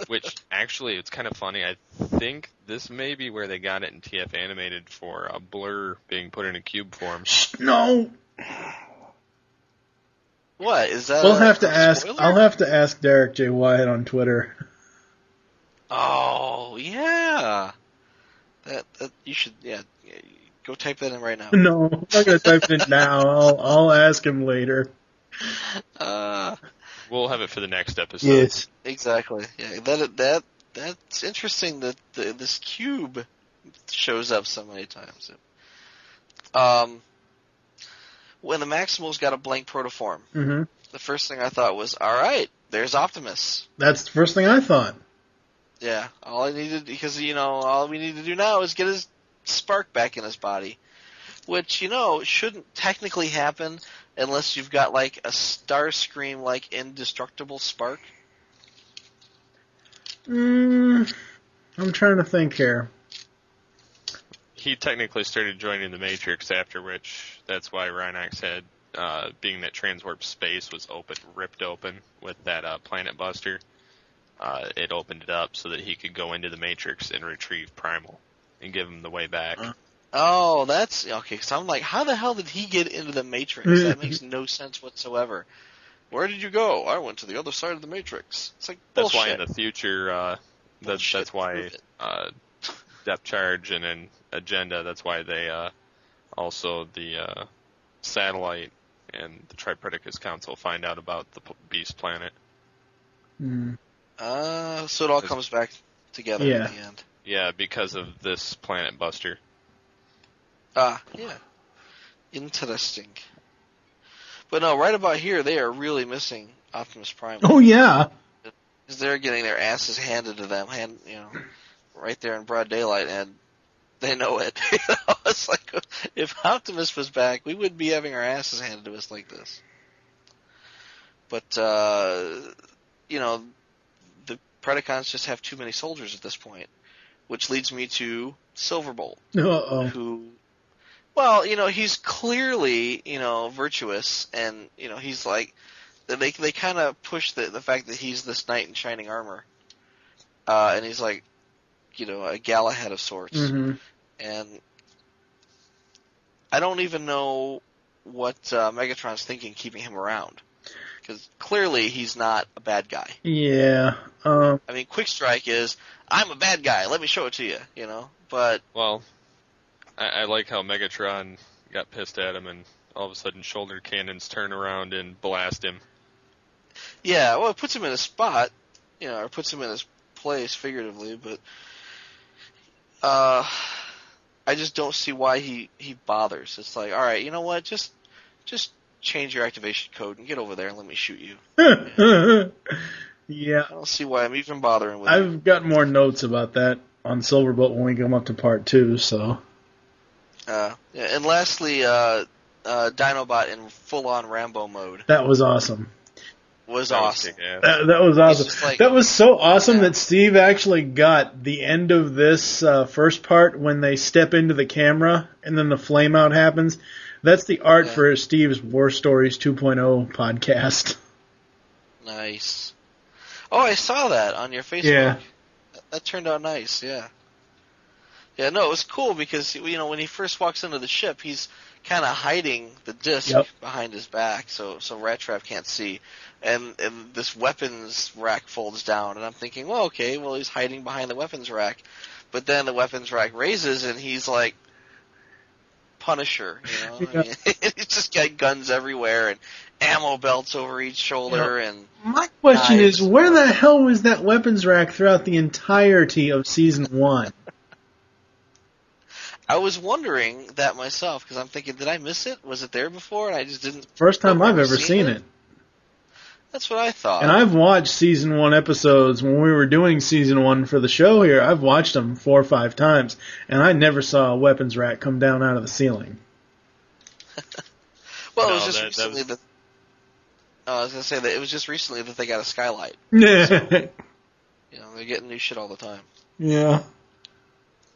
which, actually, it's kind of funny, I think this may be where they got it in TF Animated for Blur being put in a cube form. No! What, is that I'll have to ask Derek J. Wyatt on Twitter. Oh, yeah! That you should, go type that in right now. No, I'm not going to type it in now. I'll ask him later. We'll have it for the next episode. Yes. Exactly. Yeah, that's interesting that this cube shows up so many times. When the Maximals got a blank protoform, the first thing I thought was, all right, there's Optimus. That's the first thing I thought. Yeah, all we need to do now is get his spark back in his body, which, shouldn't technically happen unless you've got, like, a Starscream, like, indestructible spark. I'm trying to think here. He technically started joining the Matrix, after which that's why Rhinox had, being that Transwarp space was ripped open with that Planet Buster, it opened it up so that he could go into the Matrix and retrieve Primal and give him the way back. Oh, that's okay. So I'm like, how the hell did he get into the Matrix? That makes no sense whatsoever. Where did you go? I went to the other side of the Matrix. It's like bullshit. That's why in the future, that's why Depth Charge and then Agenda. That's why they also the Satellite and the Tripredacus Council find out about the Beast Planet. So it all comes back together in the end. Yeah, because of this Planet Buster. Yeah. Interesting. But no, right about here, they are really missing Optimus Prime. Oh, yeah. Because they're getting their asses handed to them, right there in broad daylight, and they know it. It's like, if Optimus was back, we wouldn't be having our asses handed to us like this. But, the Predacons just have too many soldiers at this point, which leads me to Silverbolt, who, well, he's clearly, virtuous, and, he's like, they kind of push the fact that he's this knight in shining armor, and he's like, a Galahad of sorts, and I don't even know what Megatron's thinking keeping him around. Because clearly he's not a bad guy. Yeah. I mean, Quick Strike is, I'm a bad guy, let me show it to you, but... Well, I like how Megatron got pissed at him and all of a sudden shoulder cannons turn around and blast him. Yeah, well, it puts him in a spot, or puts him in his place, figuratively, but... I just don't see why he bothers. It's like, alright, you know what, just change your activation code and get over there and let me shoot you. Yeah. I don't see why I'm even bothering with I've got more notes about that on Silverbolt when we come up to part 2, so. And lastly, Dinobot in full-on Rambo mode. That was awesome. That was awesome. Like, that was so awesome that Steve actually got the end of this first part when they step into the camera and then the flame out happens. That's the art for Steve's War Stories 2.0 podcast. Nice. Oh, I saw that on your Facebook. Yeah. That turned out nice, yeah. Yeah, no, it was cool because, when he first walks into the ship, he's kind of hiding the disc behind his back so Rat Trap can't see. And this weapons rack folds down, and I'm thinking, well, okay, he's hiding behind the weapons rack. But then the weapons rack raises, and he's like, Punisher, you know? Yeah. I mean, he's just got guns everywhere and ammo belts over each shoulder and My question knives. is, where the hell was that weapons rack throughout the entirety of season 1? I was wondering that myself because I'm thinking, did I miss it? Was it there before and I just didn't? First time I've remember ever seen it. That's what I thought. And I've watched season 1 episodes when we were doing season 1 for the show here. I've watched them 4 or 5 times, and I never saw a weapons rack come down out of the ceiling. Well, it was just recently that. I was gonna say that it was just recently that they got a skylight. Yeah. So, you know, they're getting new shit all the time. Yeah.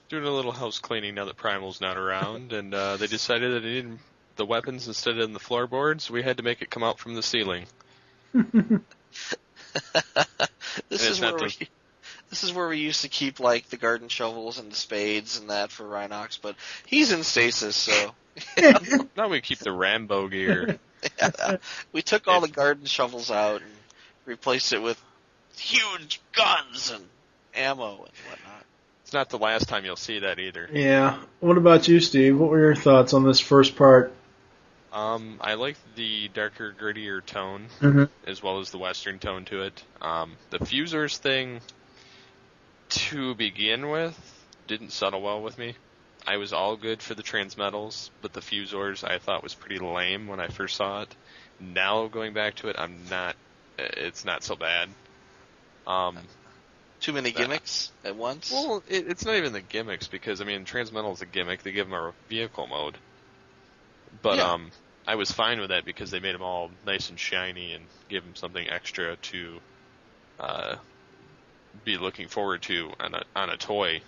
Doing a little house cleaning now that Primal's not around, and they decided that they needed the weapons instead of in the floorboards. We had to make it come out from the ceiling. This is where we used to keep like the garden shovels and the spades and that for Rhinox, but he's in stasis, so Now we keep the Rambo gear. yeah, we took all the garden shovels out and replaced it with huge guns and ammo and whatnot. It's not the last time you'll see that either. Yeah. What about you, Steve? What were your thoughts on this first part? I like the darker, grittier tone, as well as the western tone to it. The Fuzors thing, to begin with, didn't settle well with me. I was all good for the Transmetals, but the Fuzors I thought was pretty lame when I first saw it. Now, going back to it, it's not so bad. Too many gimmicks at once? Well, it's not even the gimmicks, because, I mean, Transmetal is a gimmick. They give them a vehicle mode. But, yeah. I was fine with that because they made them all nice and shiny and gave them something extra to be looking forward to on a toy.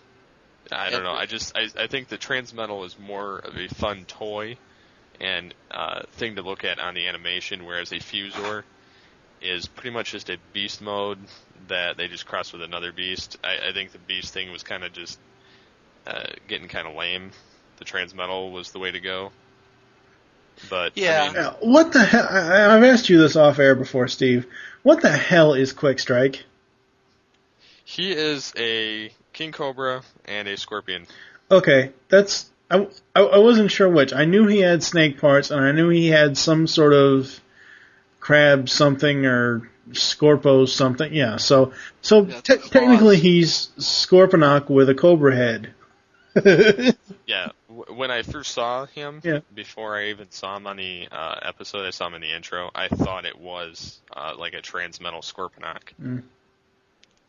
I don't know. I think the Transmetal is more of a fun toy and thing to look at on the animation, whereas a Fuzor is pretty much just a beast mode that they just cross with another beast. I think the beast thing was kind of just getting kind of lame. The Transmetal was the way to go. But yeah. I mean, What the hell? I've asked you this off air before, Steve. What the hell is Quick Strike? he is a King Cobra and a Scorpion. Okay, that's I wasn't sure which. I knew he had snake parts, and I knew he had some sort of crab something or Scorpo something. Yeah, so technically he's Scorponok with a cobra head. Yeah, when I first saw him, Yeah. before I even saw him on the episode, I saw him in the intro, I thought it was like a Transmetal Scorponok.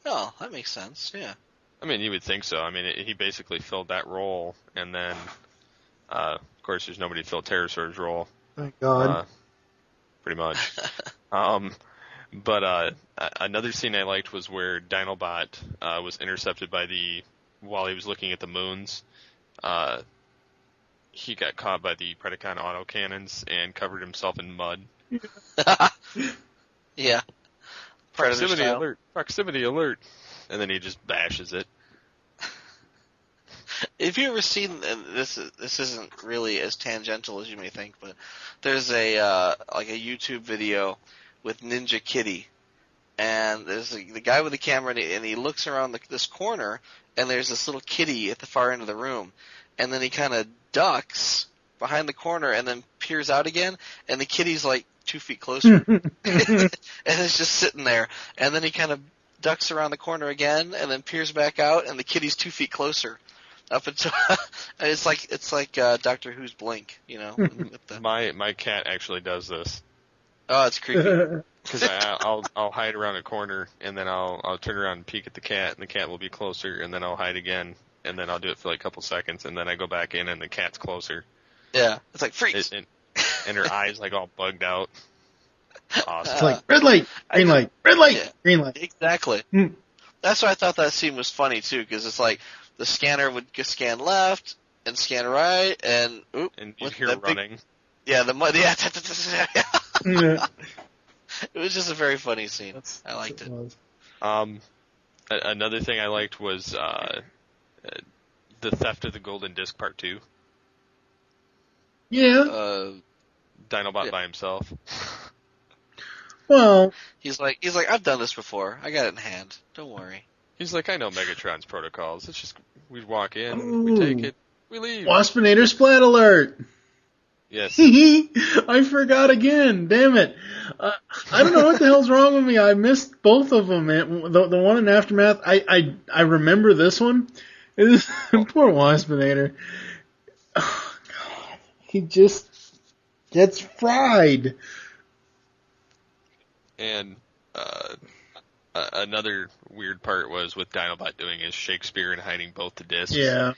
Oh, that makes sense, yeah. I mean, you would think so. I mean, he basically filled that role, and then, of course, there's nobody to fill Pterosaur's role. Thank God. Pretty much. But another scene I liked was where Dinobot was intercepted while he was looking at the moons. He got caught by the Predacon autocannons and covered himself in mud. Yeah. Proximity alert! Proximity alert! And then he just bashes it. Have you ever seen, and this isn't really as tangential as you may think, but there's a YouTube video with Ninja Kitty, and there's the guy with the camera, and he looks around this corner, and there's this little kitty at the far end of the room, and then he kind of ducks behind the corner and then peers out again, and the kitty's like 2 feet closer, and it's just sitting there, and then he kind of ducks around the corner again, and then peers back out, and the kitty's 2 feet closer. Up until it's like Doctor Who's Blink, you know. My cat actually does this. Oh, it's creepy. Because I'll hide around a corner, and then I'll turn around and peek at the cat, and the cat will be closer, and then I'll hide again, and then I'll do it for like a couple seconds, and then I go back in, and the cat's closer. Yeah, it's like freeze. And her eyes like all bugged out. Awesome. It's like red light, green light, red light, Yeah. green light. Exactly. That's why I thought that scene was funny too, because it's like the scanner would scan left and scan right, and you'd hear running. Yeah, the mud. Yeah, Yeah. it was just a very funny scene. I liked it. Another thing I liked was the theft of the golden disc part 2. Yeah. Dinobot by himself. Well, he's like, I've done this before. I got it in hand. Don't worry. He's like, I know Megatron's protocols. It's just, we'd walk in, we take it, we leave. Waspinator Splat Alert! Yes. I forgot again. Damn it. I don't know what the hell's wrong with me. I missed both of them. The one in Aftermath, I remember this one. Poor Waspinator. Oh, God. He just gets fried. And another weird part was with Dinobot doing his Shakespeare and hiding both the discs. Yeah.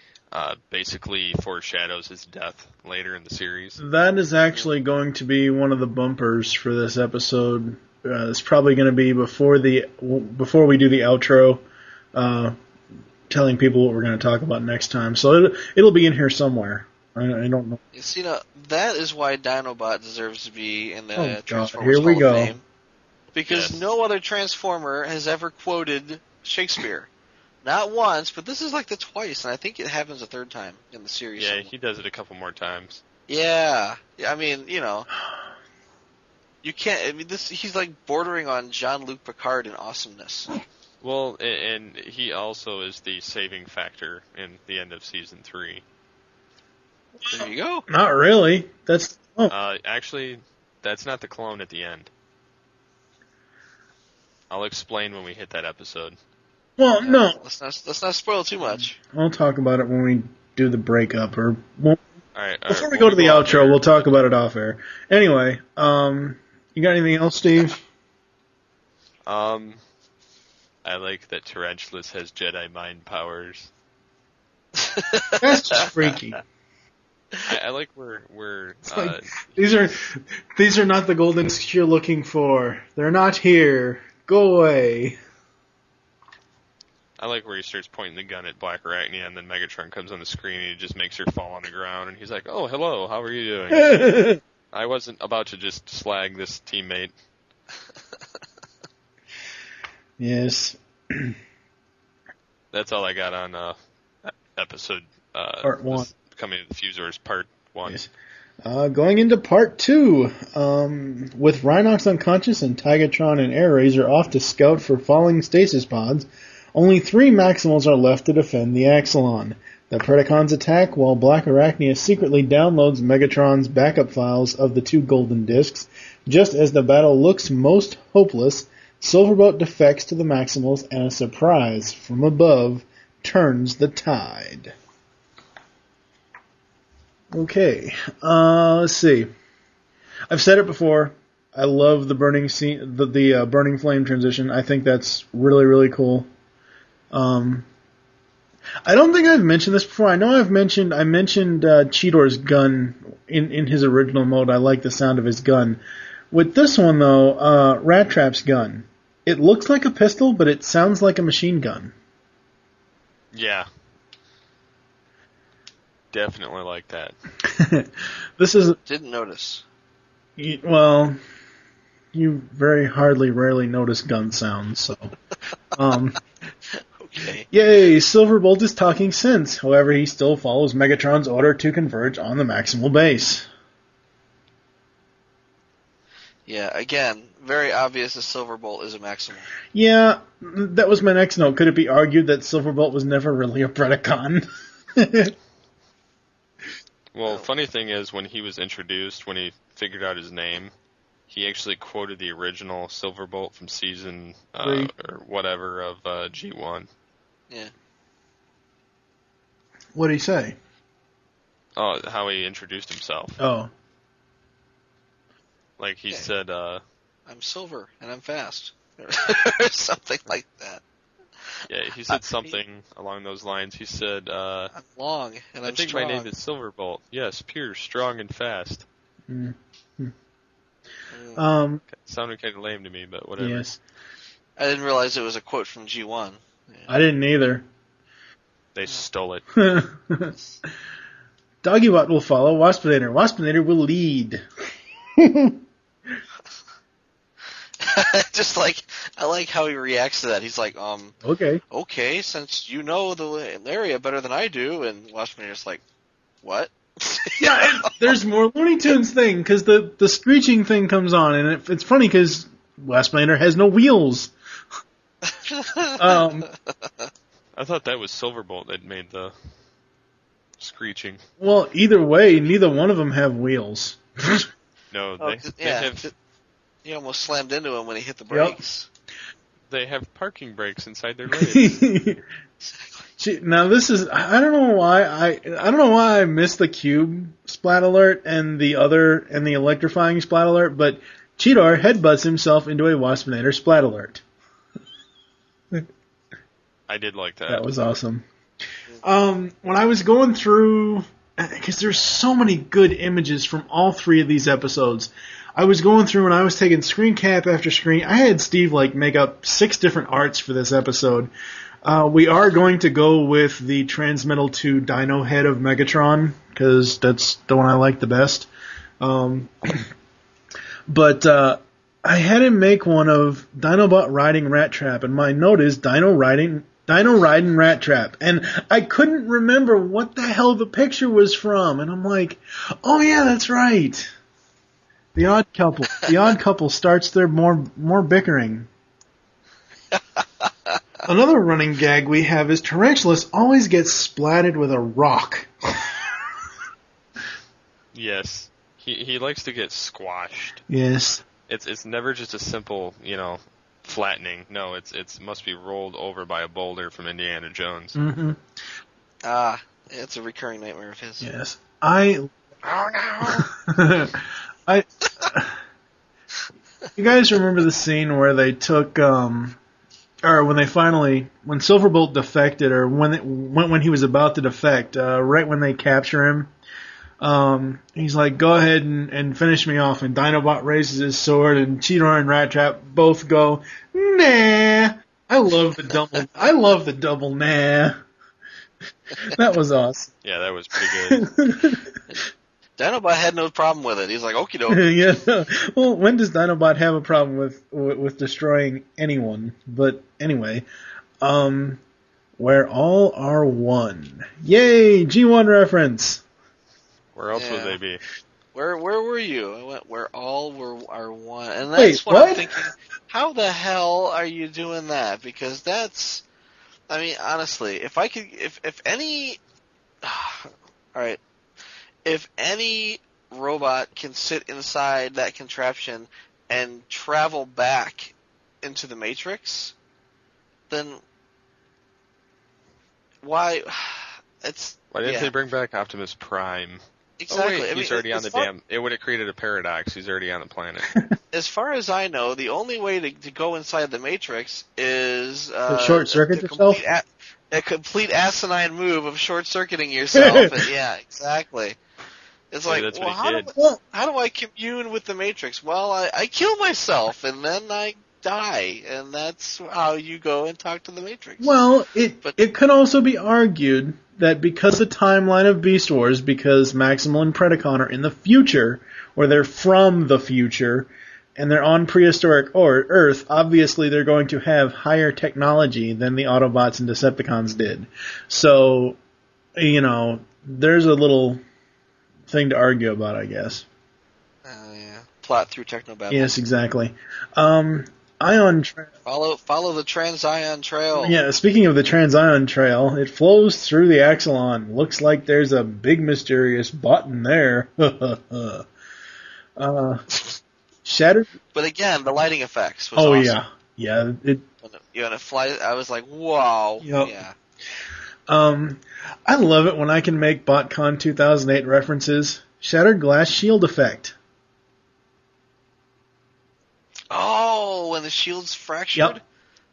Basically foreshadows his death later in the series. That is actually going to be one of the bumpers for this episode. It's probably going to be before we do the outro, telling people what we're going to talk about next time. So it'll be in here somewhere. I don't know. You see, now, that is why Dinobot deserves to be in the Transformers here we Hall go. of Fame. Because no other Transformer has ever quoted Shakespeare. Not once, but this is like the twice, and I think it happens a third time in the series. Yeah, he does it a couple more times. Yeah. I mean, you can't, he's like bordering on Jean-Luc Picard in awesomeness. Well, and he also is the saving factor in the end of season 3. There you go. Not really. That's... Actually, that's not the clone at the end. I'll explain when we hit that episode. Well, no. Let's not spoil too much. I'll talk about it when we do the breakup, or before we go to the outro, we'll talk about it off air. Anyway, you got anything else, Steve? I like that Tarantulas has Jedi mind powers. That's just freaky. I like where like, these are not the golden discs you're looking for. They're not here. Go away. I like where he starts pointing the gun at Black Arachnia, and then Megatron comes on the screen, and he just makes her fall on the ground, and he's like, "Oh, hello, how are you doing?" I wasn't about to just slag this teammate. Yes. That's all I got on episode Part 1. Coming to the Fuzors, Part 1. Yes. Going into Part 2, with Rhinox unconscious and Tigatron and Air Razor off to scout for falling stasis pods, only 3 Maximals are left to defend the Axelon. The Predacons attack while Black Arachnia secretly downloads Megatron's backup files of the 2 golden discs. Just as the battle looks most hopeless, Silverbolt defects to the Maximals, and a surprise from above turns the tide. Okay, let's see. I've said it before. I love the burning scene, the burning flame transition. I think that's really, really cool. I don't think I've mentioned this before. I know I mentioned Cheetor's gun in his original mode. I like the sound of his gun. With this one though, Rat Trap's gun. It looks like a pistol, but it sounds like a machine gun. Yeah. Definitely like that. This is... Didn't notice. Well, you rarely notice gun sounds, so... Okay. Yay, Silverbolt is talking sense. However, he still follows Megatron's order to converge on the maximal base. Yeah, again, very obvious that Silverbolt is a Maximal. Yeah, that was my next note. Could it be argued that Silverbolt was never really a Predacon? Well, funny thing is, when he was introduced, when he figured out his name, he actually quoted the original Silverbolt from season or whatever of G1. Yeah. What'd he say? Oh, how he introduced himself. Oh. Like he said, I'm silver and I'm fast. Or something like that. Yeah, he said something along those lines. He said, I'm long and I'm I think strong. my name is Silverbolt. Yes, pure, strong, and fast. Mm-hmm. Sounded kind of lame to me, but whatever. Yes. I didn't realize it was a quote from G1. Yeah. I didn't either. They stole it. Doggybot will follow Waspinator. Waspinator will lead. Just like, I like how he reacts to that. He's like, Okay, since you know the area better than I do, and Waspinator's like, what? Yeah, there's more Looney Tunes thing, because the screeching thing comes on, and it's funny because Waspinator has no wheels. I thought that was Silverbolt that made the screeching. Well, either way, neither one of them have wheels. No, Oh, they have he almost slammed into him when he hit the brakes. they have parking brakes inside their legs. Now this is I don't know why I missed the cube splat alert and the electrifying splat alert, but Cheetor headbutts himself into a Waspinator splat alert. I did like that. That was awesome. When I was going through, because there's so many good images from all three of these episodes, I was going through and I was taking screen cap after screen. I had Steve make up 6 different arts for this episode. We are going to go with the Transmetal 2 Dino Head of Megatron, because that's the one I like the best. But I had him make one of Dinobot riding Rat Trap, and my note is Dino riding Rat Trap. And I couldn't remember what the hell the picture was from, and I'm like, oh yeah, that's right. The Odd Couple. The Odd Couple starts their more bickering. Another running gag we have is Tarantulas always gets splatted with a rock. Yes. He likes to get squashed. Yes. It's never just a simple, flattening. No, it must be rolled over by a boulder from Indiana Jones. Mm-hmm. It's a recurring nightmare of his. Yes. Oh no! You guys remember the scene where they took, or when Silverbolt defected, or when he was about to defect, right when they capture him, he's like, go ahead and finish me off, and Dinobot raises his sword, and Cheetor and Rat Trap both go, nah. I love the double nah. That was awesome. Yeah, that was pretty good. Dinobot had no problem with it. He's like, okie doke. Yeah. Well, when does Dinobot have a problem with destroying anyone? But anyway, where all are one. Yay, G1 reference. Where else would they be? Where were you? I went where all are one, and that's what I'm thinking. How the hell are you doing that? Because that's, I mean, honestly, if any, all right. If any robot can sit inside that contraption and travel back into the Matrix, then why? Why didn't they bring back Optimus Prime? Exactly. Oh, wait, he's already on the dam. It would have created a paradox. He's already on the planet. As far as I know, the only way to go inside the Matrix is to short circuit yourself. A complete asinine move of short circuiting yourself. And, yeah, exactly. It's like, well, how do I commune with the Matrix? Well, I kill myself, and then I die, and that's how you go and talk to the Matrix. Well, it could also be argued that because the timeline of Beast Wars, because Maximal and Predacon are in the future, or they're from the future, and they're on prehistoric Earth, obviously they're going to have higher technology than the Autobots and Decepticons did. So, there's a little thing to argue about, I guess. Yeah. Plot through technobabble. Yes, exactly. Follow the Trans-Ion Trail. Yeah, speaking of the Trans-Ion Trail, it flows through the Axelon. Looks like there's a big mysterious button there. Shattered. But again, the lighting effects was awesome. Yeah. When it flies, I was like, wow. Yep. Yeah. I love it when I can make BotCon 2008 references. Shattered glass shield effect. Oh, when the shield's fractured? Yep.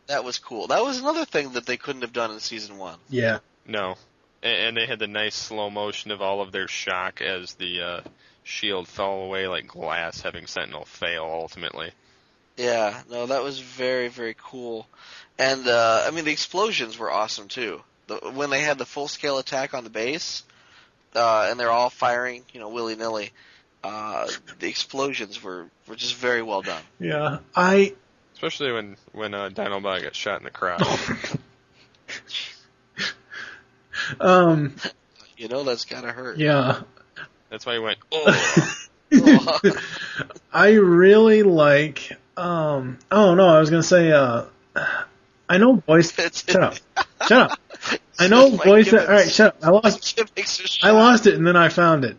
That was cool. That was another thing that they couldn't have done in Season 1. Yeah. No. And they had the nice slow motion of all of their shock as the shield fell away like glass, having Sentinel fail ultimately. Yeah, no, that was very, very cool. And, the explosions were awesome, too. When they had the full-scale attack on the base, and they're all firing, willy-nilly, the explosions were just very well done. Yeah, Especially when Dinobot got shot in the crotch. That's gotta hurt. Yeah. That's why he went, oh! I really like, I was gonna say, I know voice. Shut up. I know Mike voice. Gibbons. All right, shut up. I lost it, and then I found it.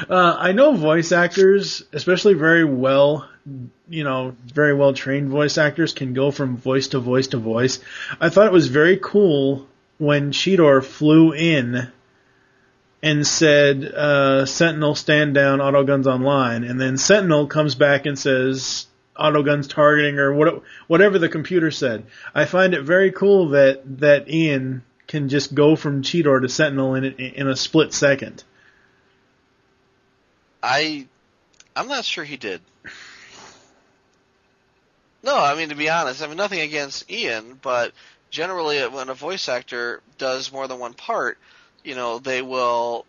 I know voice actors, especially very well trained voice actors, can go from voice to voice to voice. I thought it was very cool when Cheetor flew in and said, Sentinel, stand down, autoguns online, and then Sentinel comes back and says, autoguns targeting, or whatever the computer said. I find it very cool that Ian can just go from Cheetor to Sentinel in a split second. I'm not sure he did. No, I mean, to be honest, nothing against Ian, but generally when a voice actor does more than one part, they'll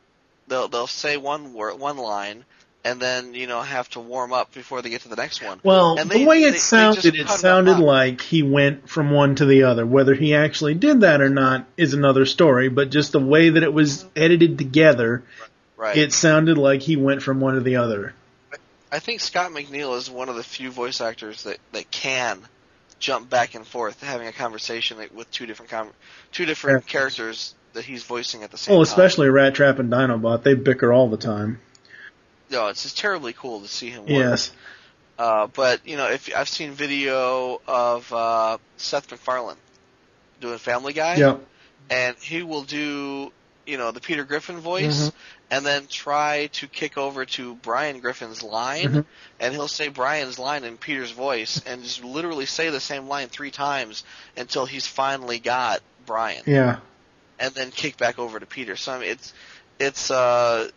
say one line, and then have to warm up before they get to the next one. Well, and the way it sounded like he went from one to the other. Whether he actually did that or not is another story, but just the way that it was edited together, right. It sounded like he went from one to the other. I think Scott McNeil is one of the few voice actors that can jump back and forth, having a conversation with two different characters that he's voicing at the same time. Oh, especially Rat Trap and Dinobot. They bicker all the time. No, it's just terribly cool to see him work. Yes. But, if I've seen video of Seth MacFarlane doing Family Guy, yep. And he will do, the Peter Griffin voice, and then try to kick over to Brian Griffin's line, and he'll say Brian's line in Peter's voice, and just literally say the same line 3 times until he's finally got Brian. Yeah. And then kick back over to Peter. So it's a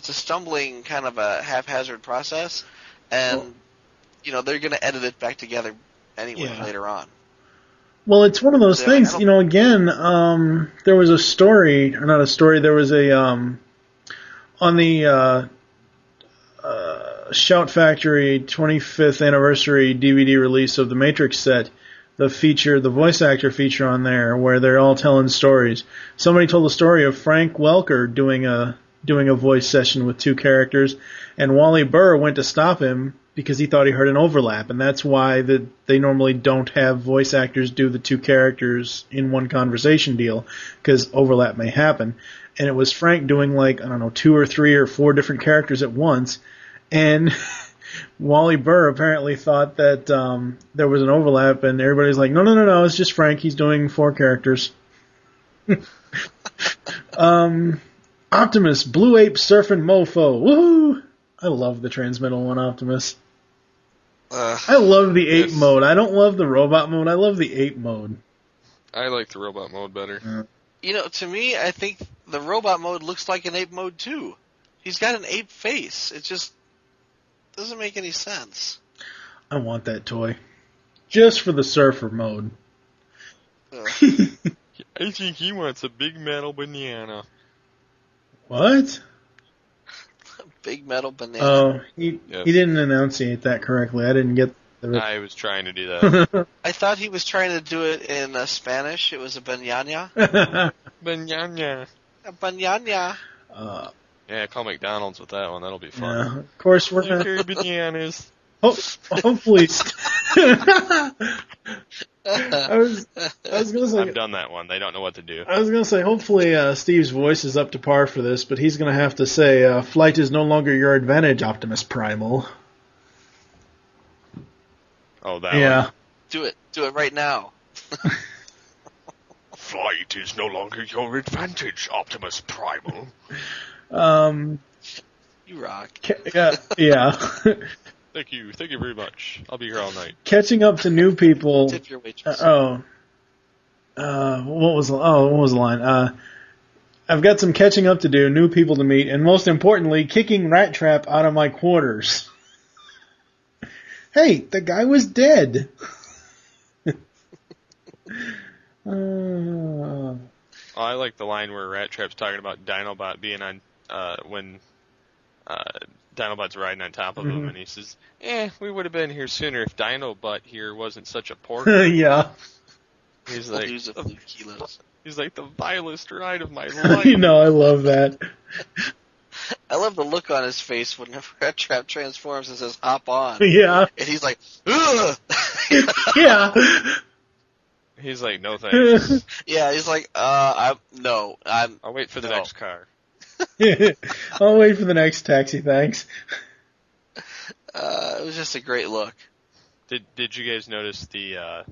stumbling kind of a haphazard process, and they're going to edit it back together anyway later on. Well, it's one of those things, again, there was a story, or not a story, there was a, on the Shout Factory 25th anniversary DVD release of the Matrix set, the voice actor feature on there, where they're all telling stories. Somebody told the story of Frank Welker doing a voice session with 2 characters, and Wally Burr went to stop him because he thought he heard an overlap, and that's why they normally don't have voice actors do the 2 characters in one conversation deal, because overlap may happen. And it was Frank doing 2 or 3 or 4 different characters at once, and Wally Burr apparently thought that there was an overlap, and everybody's like, no, it's just Frank, he's doing 4 characters. Optimus, Blue Ape Surfing Mofo, woohoo! I love the Transmetal one, Optimus. I love the ape mode. I don't love the robot mode. I love the ape mode. I like the robot mode better. To me, I think the robot mode looks like an ape mode too. He's got an ape face. It just doesn't make any sense. I want that toy. Just for the surfer mode. I think he wants a big metal banana. What? Big metal banana. Oh, he didn't enunciate that correctly. I didn't get the... I was trying to do that. I thought he was trying to do it in Spanish. It was a banana. Banana. A banana. Yeah, call McDonald's with that one. That'll be fun. Yeah, of course, we're going to... bananas. Hopefully... I was going to say... I've done that one. They don't know what to do. I was going to say, hopefully Steve's voice is up to par for this, but he's going to have to say, flight is no longer your advantage, Optimus Primal. Oh, that one? Do it. Do it right now. Flight is no longer your advantage, Optimus Primal. You rock. Yeah. Thank you very much. I'll be here all night. Catching up to new people. Tip your waitress. What was the line? I've got some catching up to do, new people to meet, and most importantly, kicking Rat Trap out of my quarters. Hey, the guy was dead. I like the line where Rat Trap's talking about Dinobot being on when Dinobot's riding on top of him, and he says, we would have been here sooner if Dinobot here wasn't such a porker. Yeah. He's like, Use a few kilos. He's like, the vilest ride of my life. I love that. I love the look on his face when Rat Trap transforms and says, hop on. Yeah. And he's like, ugh! Yeah. He's like, no thanks. Yeah, he's like, I'll wait for the next car. I'll wait for the next taxi, thanks. It was just a great look. Did you guys notice the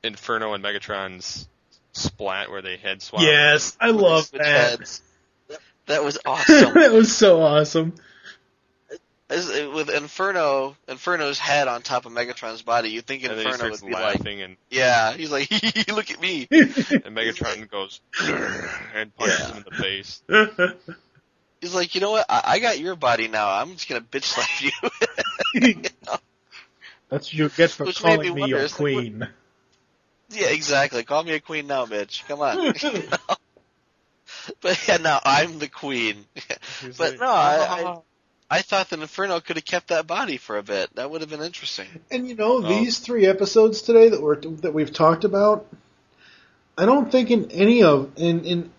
Inferno and Megatron's splat where they head swap? Yes, I love that. Heads. That was awesome. That was so awesome. With Inferno's head on top of Megatron's body, you think And Inferno then he would starts be laughing like, and yeah, he's like, look at me. and Megatron goes and punches him in the face. He's like, you know what? I got your body now. I'm just gonna bitch slap you. You know? That's what you get for Which made calling me wonder, your it's like, queen. Yeah, exactly. Call me a queen now, bitch. Come on. You know? But yeah, no, I'm the queen. But like, no, I thought that Inferno could have kept that body for a bit. That would have been interesting. And these 3 episodes today that we've talked about, I don't think in any of them,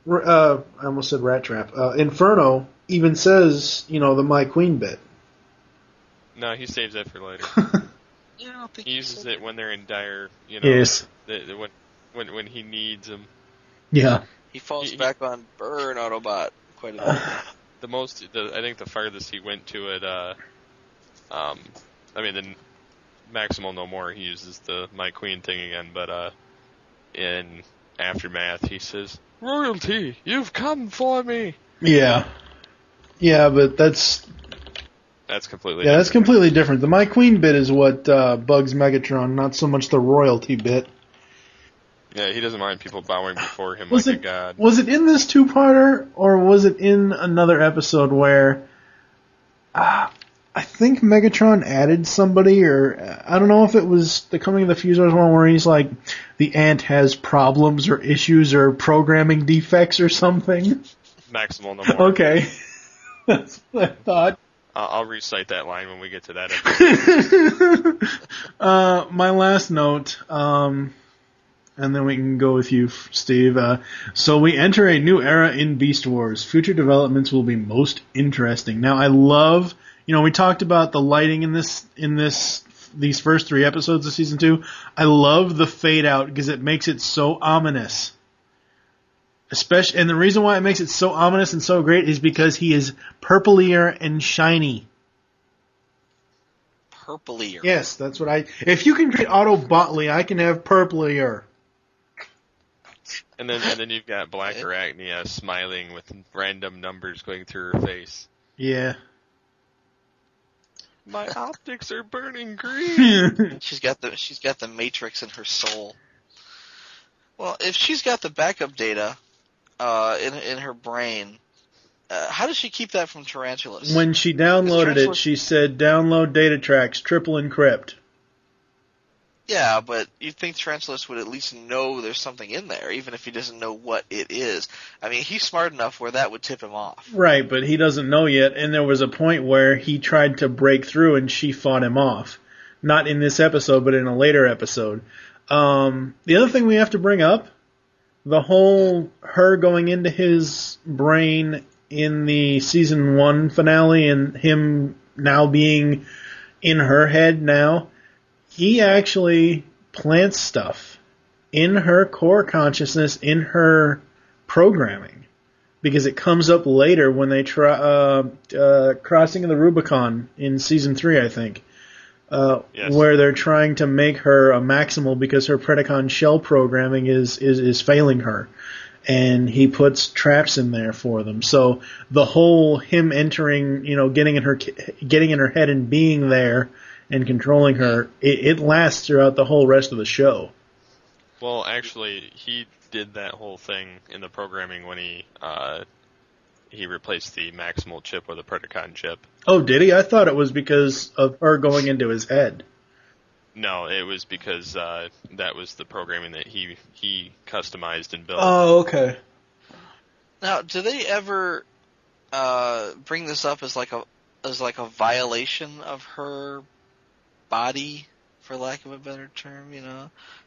I almost said Rat Trap. Inferno even says, the My Queen bit. No, he saves that for later. Yeah, I don't think He uses it when they're in dire, Yes. When he needs them. Yeah. He falls back on Burn Autobot quite a bit. I think the farthest he went to it, the Maximal No More, he uses the My Queen thing again, but in Aftermath, he says, "Royalty, you've come for me." Yeah. Yeah, but that's completely different. that's completely different. The My Queen bit is what bugs Megatron, not so much the royalty bit. Yeah, he doesn't mind people bowing before him like a god. Was it in this 2-parter, or was it in another episode where I think Megatron added somebody, or I don't know if it was the Coming of the Fuzors one where he's like, the ant has problems or issues or programming defects or something? Maximal No More. Okay. That's what I thought. I'll recite that line when we get to that episode. My last note, and then we can go with you, Steve. So we enter a new era in Beast Wars. Future developments will be most interesting. Now, I love, we talked about the lighting in these first 3 episodes of season 2. I love the fade out because it makes it so ominous. And the reason why it makes it so ominous and so great is because he is purplier and shiny. Purplier. Yes, that's what if you can create Autobotly, I can have purplier. And then you've got Black Arachnia smiling with random numbers going through her face. Yeah. My optics are burning green. She's got the Matrix in her soul. Well, if she's got the backup data in her brain, how does she keep that from Tarantulas? When she downloaded it, she said, "Download data tracks, triple encrypt." Yeah, but you'd think Tarantulas would at least know there's something in there, even if he doesn't know what it is. I mean, he's smart enough where that would tip him off. Right, but he doesn't know yet, and there was a point where he tried to break through and she fought him off. Not in this episode, but in a later episode. The other thing we have to bring up, the whole her going into his brain in the season 1 finale and him now being in her head now, he actually plants stuff in her core consciousness, in her programming, because it comes up later when they try crossing of the Rubicon in season 3, I think, yes. Where they're trying to make her a Maximal because her Predacon shell programming is failing her, and he puts traps in there for them. So the whole him entering, getting in her head and being there and controlling her, it lasts throughout the whole rest of the show. Well, actually, he did that whole thing in the programming when he replaced the Maximal chip with a Predacon chip. Oh, did he? I thought it was because of her going into his head. No, it was because that was the programming that he customized and built. Oh, okay. Now, do they ever bring this up as like a violation of her body, for lack of a better term?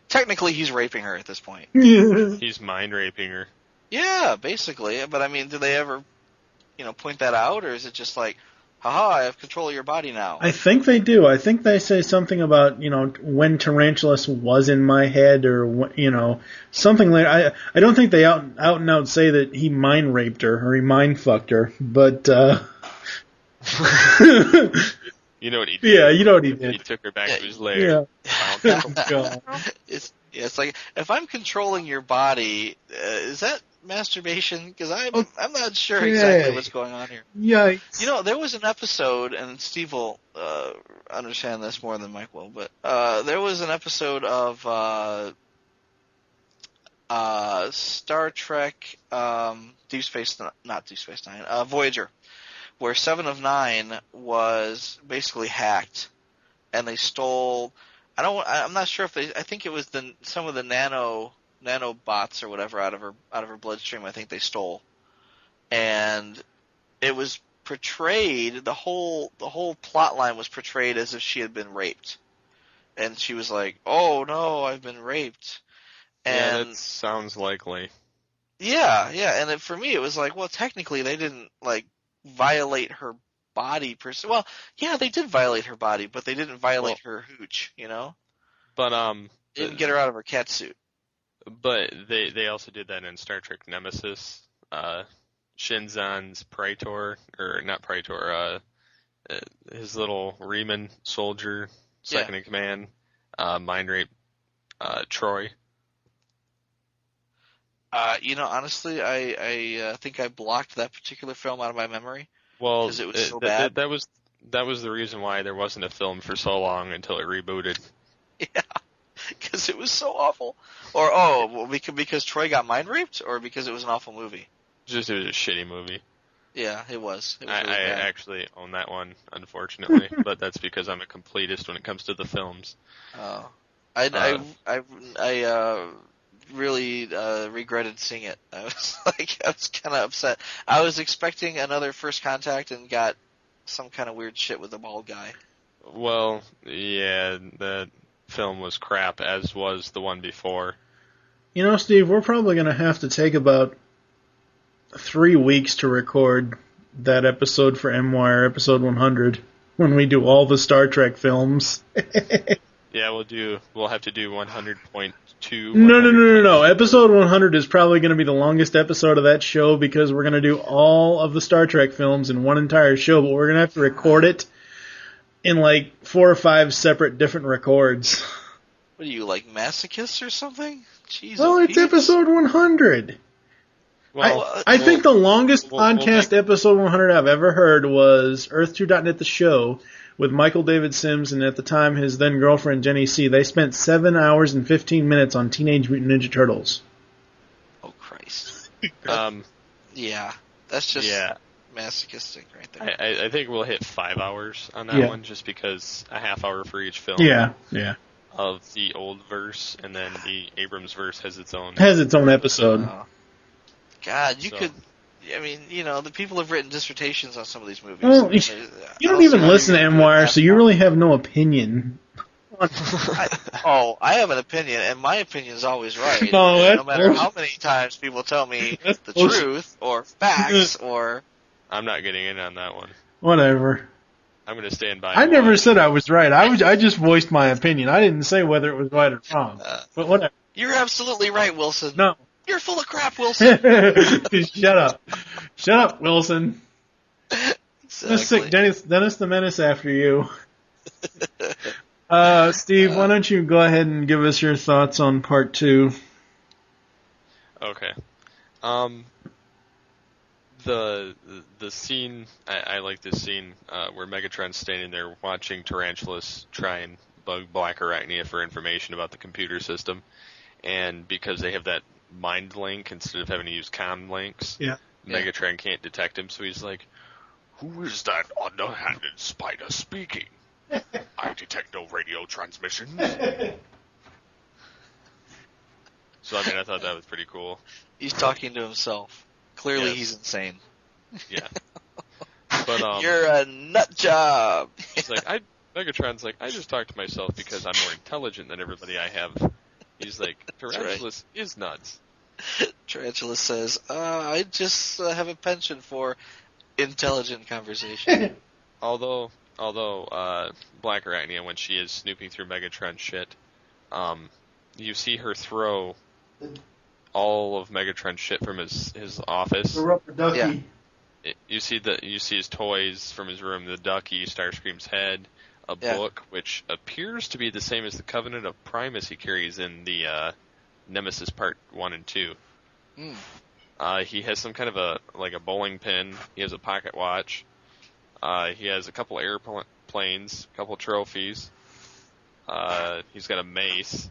Technically, he's raping her at this point. He's mind raping her. Yeah, basically. But I mean, do they ever, point that out, or is it just like, haha, I have control of your body now. I think they do. I think they say something about, when Tarantulas was in my head, or, something like. I don't think they out and out say that he mind raped her or he mind fucked her, but. You know what he did? Yeah, you know what he did. He took her back to his lair. Yeah. God. It's like, if I'm controlling your body, is that masturbation? Because I'm not sure exactly what's going on here. Yikes. There was an episode, and Steve will understand this more than Mike will, but there was an episode of Star Trek Deep Space Nine, Voyager, where 7 of 9 was basically hacked, and they stole. I'm not sure if I think it was some of the nanobots or whatever out of her bloodstream. I think they stole, and it was portrayed. The whole plot line was portrayed as if she had been raped, and she was like, "Oh no, I've been raped." And that sounds likely. Yeah, and for me, it was like, well, technically, they didn't violate her body per se. Well, yeah, they did violate her body, but they didn't violate her hooch, But they didn't get her out of her cat suit. But they also did that in Star Trek Nemesis. Shinzon's Praetor, or not Praetor, his little Riemann soldier, second in command, mind rape Troy. Honestly, I think I blocked that particular film out of my memory. Well, because it was so bad. That was the reason why there wasn't a film for so long until it rebooted. Yeah, because it was so awful. Or because Troy got mind raped, or because it was an awful movie. It was a shitty movie. Yeah, it was. It was I really bad. actually own that one, unfortunately, but that's because I'm a completist when it comes to the films. Oh, I really regretted seeing it. I was kind of upset. I was expecting another First Contact and got some kind of weird shit with the bald guy. Well, yeah, that film was crap, as was the one before. Steve, we're probably going to have to take about 3 weeks to record that episode for MWire, episode 100, when we do all the Star Trek films. Yeah, we'll have to do 100.2. No. Episode 100 is probably going to be the longest episode of that show because we're going to do all of the Star Trek films in one entire show, but we're going to have to record it in 4 or 5 separate different records. What are you, masochist or something? Jeez, well, it's episode 100. Well, I think the longest podcast episode 100 I've ever heard was Earth2.net the show with Michael David Sims and at the time his then girlfriend Jenny C. They spent 7 hours and 15 minutes on Teenage Mutant Ninja Turtles. Oh, Christ. Yeah, that's just masochistic right there. I think we'll hit 5 hours on that one just because a half hour for each film. Yeah. Of the old verse, and then the Abrams verse has its own episode. Oh. God, you could. I mean, the people have written dissertations on some of these movies. Well, you don't even listen to MWire, so you really have no opinion. I have an opinion, and my opinion is always right. No matter how many times people tell me the truth or facts or. I'm not getting in on that one. Whatever. I'm going to stand by. I never said I was right. I just voiced my opinion. I didn't say whether it was right or wrong. But whatever. You're absolutely right, Wilson. No. You're full of crap, Wilson. Shut up. Shut up, Wilson. Exactly. Dennis the Menace after you. Steve, why don't you go ahead and give us your thoughts on part 2? Okay. The scene, I like this scene where Megatron's standing there watching Tarantulas try and bug Black Arachnia for information about the computer system, and because they have that mind link instead of having to use comm links, Megatron can't detect him, so he's like, "Who is that underhanded spider speaking? I detect no radio transmissions." So, I thought that was pretty cool. He's talking to himself. Clearly he's insane. Yeah. But, you're a nut job! He's like, Megatron's like, I just talked to myself because I'm more intelligent than everybody I have. He's like, Tarantulas is nuts. Tarantulas says, I just have a penchant for intelligent conversation. Although Black Arachnia, when she is snooping through Megatron shit, you see her throw all of Megatron's shit from his office. The rubber ducky. Yeah. You see his toys from his room, the ducky, Starscream's head, a book which appears to be the same as the Covenant of Primus he carries in the Nemesis Part 1 and 2. He has some kind of a bowling pin. He has a pocket watch. He has a couple airplanes, a couple trophies. He's got a mace.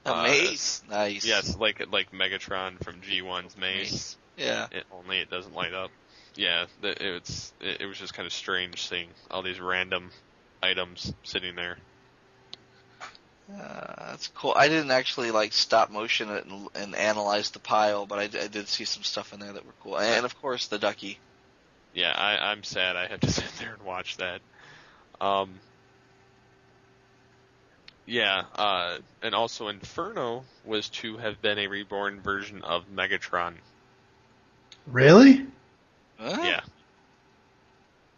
A mace? Nice. Yes, like Megatron from G1's mace. Yeah. Only it doesn't light up. Yeah, it was just kind of strange seeing all these random items sitting there. That's cool. I didn't actually stop motion it and analyze the pile, but I did see some stuff in there that were cool. And of course the ducky. Yeah, I'm sad I have to sit there and watch that. And also Inferno was to have been a reborn version of Megatron. Really? Huh? Yeah.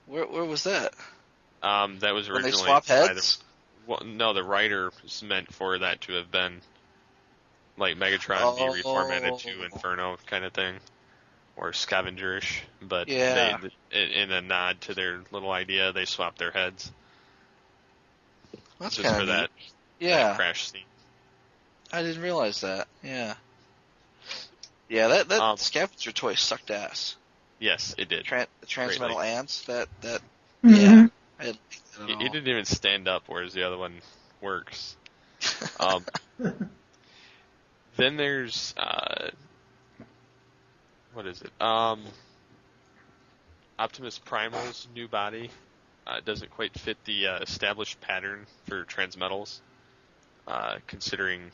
Where was that? That was originally... When they swap heads? The writer was meant for that to have been Megatron be reformatted to Inferno kind of thing. Or Scavengerish, but they, in a nod to their little idea, they swapped their heads. That's just for that, that crash scene. I didn't realize that. Yeah. Yeah, that scavenger toy sucked ass. Yes, it did. Transmetal ants. That. Mm-hmm. Yeah. He didn't even stand up, whereas the other one works. Then there's what is it? Optimus Primal's new body doesn't quite fit the established pattern for Transmetals, considering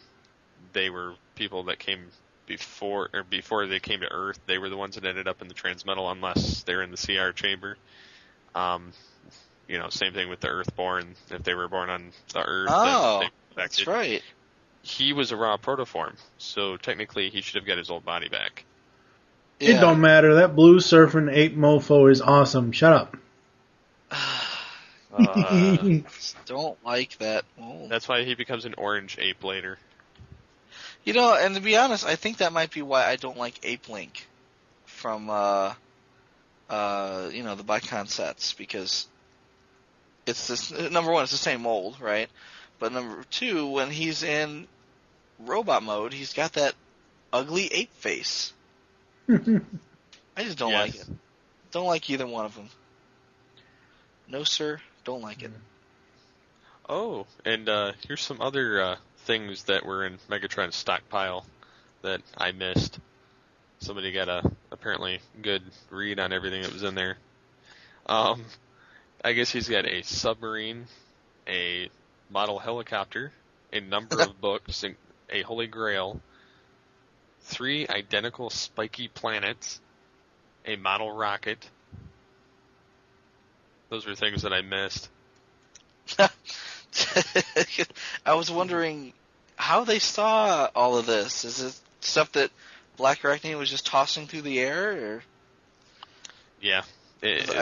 they were people that came before they came to Earth. They were the ones that ended up in the Transmetal, unless they're in the CR chamber. Same thing with the Earthborn. If they were born on the Earth, that's right. He was a raw protoform, so technically he should have got his old body back. It don't matter. That blue surfing ape mofo is awesome. Shut up. Don't like that. Oh. That's why he becomes an orange ape later. And to be honest, I think that might be why I don't like Ape Link from the Bicon sets, because it's this, number one, it's the same mold, right? But number two, when he's in robot mode, he's got that ugly ape face. I just don't like it. Don't like either one of them. No, sir. Don't like it. Oh, and here's some other things that were in Megatron's stockpile that I missed. Somebody got a apparently good read on everything that was in there. I guess he's got a submarine, a model helicopter, a number of books, a Holy Grail, 3 identical spiky planets, a model rocket. Those were things that I missed. I was wondering how they saw all of this. Is it stuff that Black Arachnia was just tossing through the air? Or? Yeah.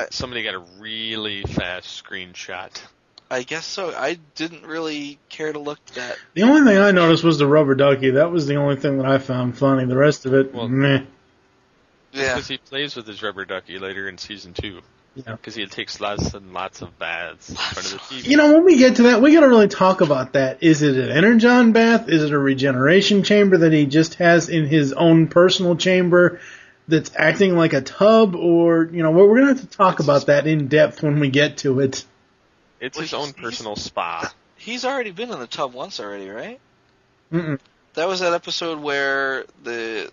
Somebody got a really fast screenshot. I guess so. I didn't really care to look at that. The only thing I noticed was the rubber ducky. That was the only thing that I found funny. The rest of it, meh. Yeah. Because he plays with his rubber ducky later in Season 2. Yeah. Because he takes lots and lots of baths in front of the TV. When we get to that, we got to really talk about that. Is it an Energon bath? Is it a regeneration chamber that he just has in his own personal chamber that's acting like a tub? Or, we're going to have to talk about that in depth when we get to it. It's his own personal spa. He's already been in the tub once already, right? Mm-mm. That was that episode where the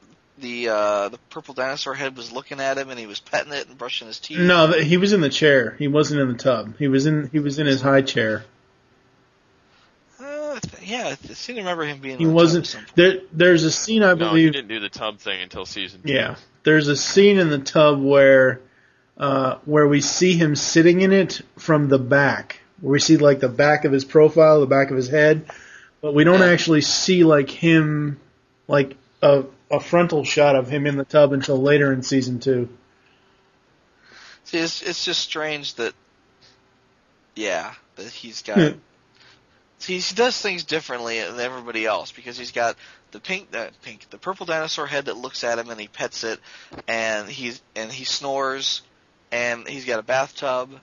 purple dinosaur head was looking at him and he was petting it and brushing his teeth. No, he was in the chair. He wasn't in the tub. He was in his high chair. I seem to remember him being. He wasn't. There's a scene I believe. No, he didn't do the tub thing until Season 2. Yeah, there's a scene in the tub where we see him sitting in it from the back. Where we see the back of his profile, the back of his head, but we don't actually see him a frontal shot of him in the tub until later in Season 2. See, it's just strange that he's got. See, he does things differently than everybody else because he's got the purple dinosaur head that looks at him and he pets it, and he snores, and he's got a bathtub.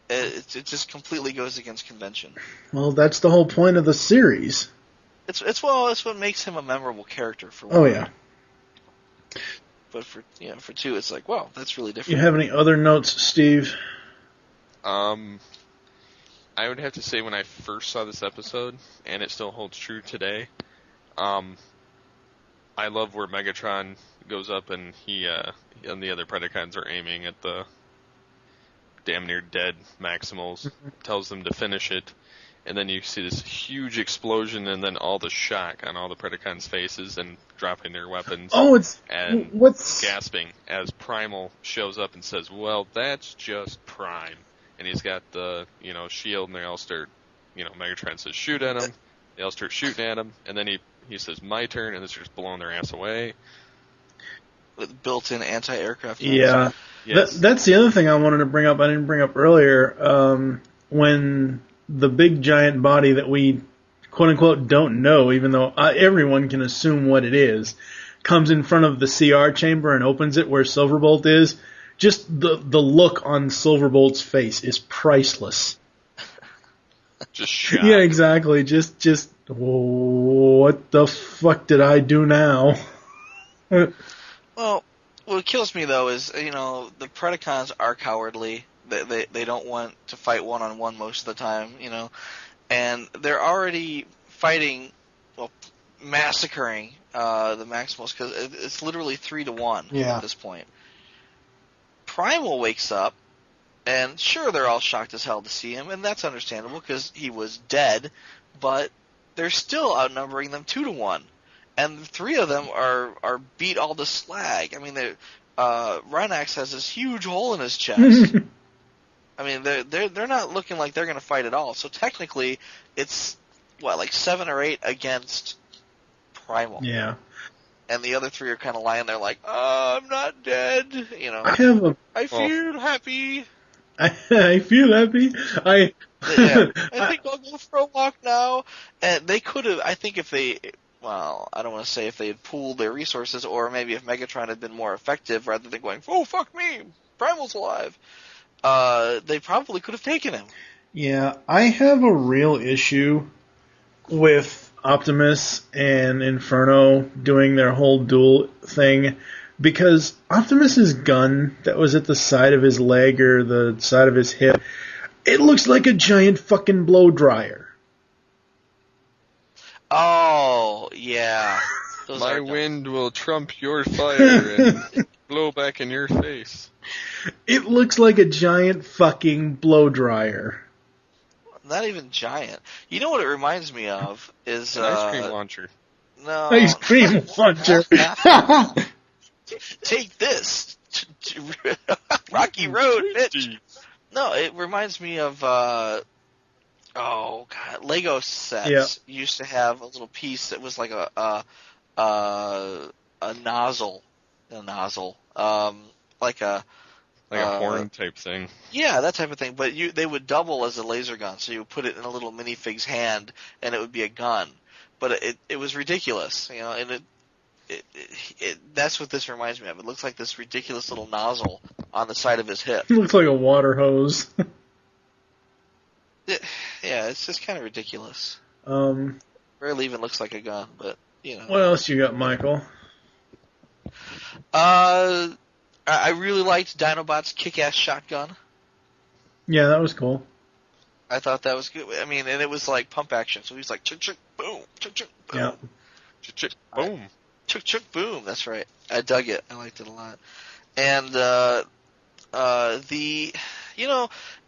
It just completely goes against convention. Well, that's the whole point of the series. It's what makes him a memorable character for one. Oh yeah. But for two, it's like, wow, that's really different. You have any other notes, Steve? I would have to say when I first saw this episode, and it still holds true today, I love where Megatron goes up and he and the other Predacons are aiming at the damn near dead Maximals, tells them to finish it, and then you see this huge explosion and then all the shock on all the Predacons' faces and dropping their weapons. Oh, what's gasping as Primal shows up and says, "Well, that's just Prime." And he's got the, shield, and they all start, Megatron says, shoot at him. They all start shooting at him, and then he says, my turn, and they start blowing their ass away. With built-in anti-aircraft guns. Yeah. Yes. That's the other thing I wanted to bring up. I didn't bring up earlier. When the big giant body that we, quote-unquote, don't know, even though everyone can assume what it is, comes in front of the CR chamber and opens it where Silverbolt is, just the look on Silverbolt's face is priceless. Just shocked. Yeah, exactly. Just what the fuck did I do now? Well, what kills me though is the Predacons are cowardly. They don't want to fight one-on-one most of the time, and they're already fighting, massacring the Maximals because it's literally 3-1 at this point. Primal wakes up, and sure, they're all shocked as hell to see him, and that's understandable because he was dead, but they're still outnumbering them 2-1, and the three of them are beat all to slag. I mean, Rhinox has this huge hole in his chest. I mean, they're not looking like they're going to fight at all. So technically, it's like 7 or 8 against Primal. Yeah. And the other three are kind of lying there like, I'm not dead, I feel happy. I feel happy. I think I'll go for a walk now. And they could have, I think if they, I don't want to say if they had pooled their resources, or maybe if Megatron had been more effective rather than going, oh, fuck me, Primal's alive, they probably could have taken him. Yeah, I have a real issue with Optimus and Inferno doing their whole duel thing, because Optimus's gun that was at the side of his leg or the side of his hip, it looks like a giant fucking blow dryer. Oh, yeah. My wind will trump your fire and blow back in your face. It looks like a giant fucking blow dryer. Not even giant. You know what it reminds me of is an ice cream launcher. No, ice cream launcher. Take this, Rocky Road, bitch. No, it reminds me of Lego sets used to have a little piece that was like a nozzle, like a horn type thing. Yeah, that type of thing. But they would double as a laser gun, so you would put it in a little minifig's hand, and it would be a gun. But it was ridiculous, and that's what this reminds me of. It looks like this ridiculous little nozzle on the side of his hip. It looks like a water hose. Yeah, it's just kind of ridiculous. Barely even looks like a gun, but What else you got, Michael? I really liked Dinobot's kick-ass shotgun. Yeah, that was cool. I thought that was good. I mean, and it was like pump action, so he was like, chick, boom, chick, boom. Yeah. Chick, boom. Chick, boom, that's right. I dug it. I liked it a lot. And,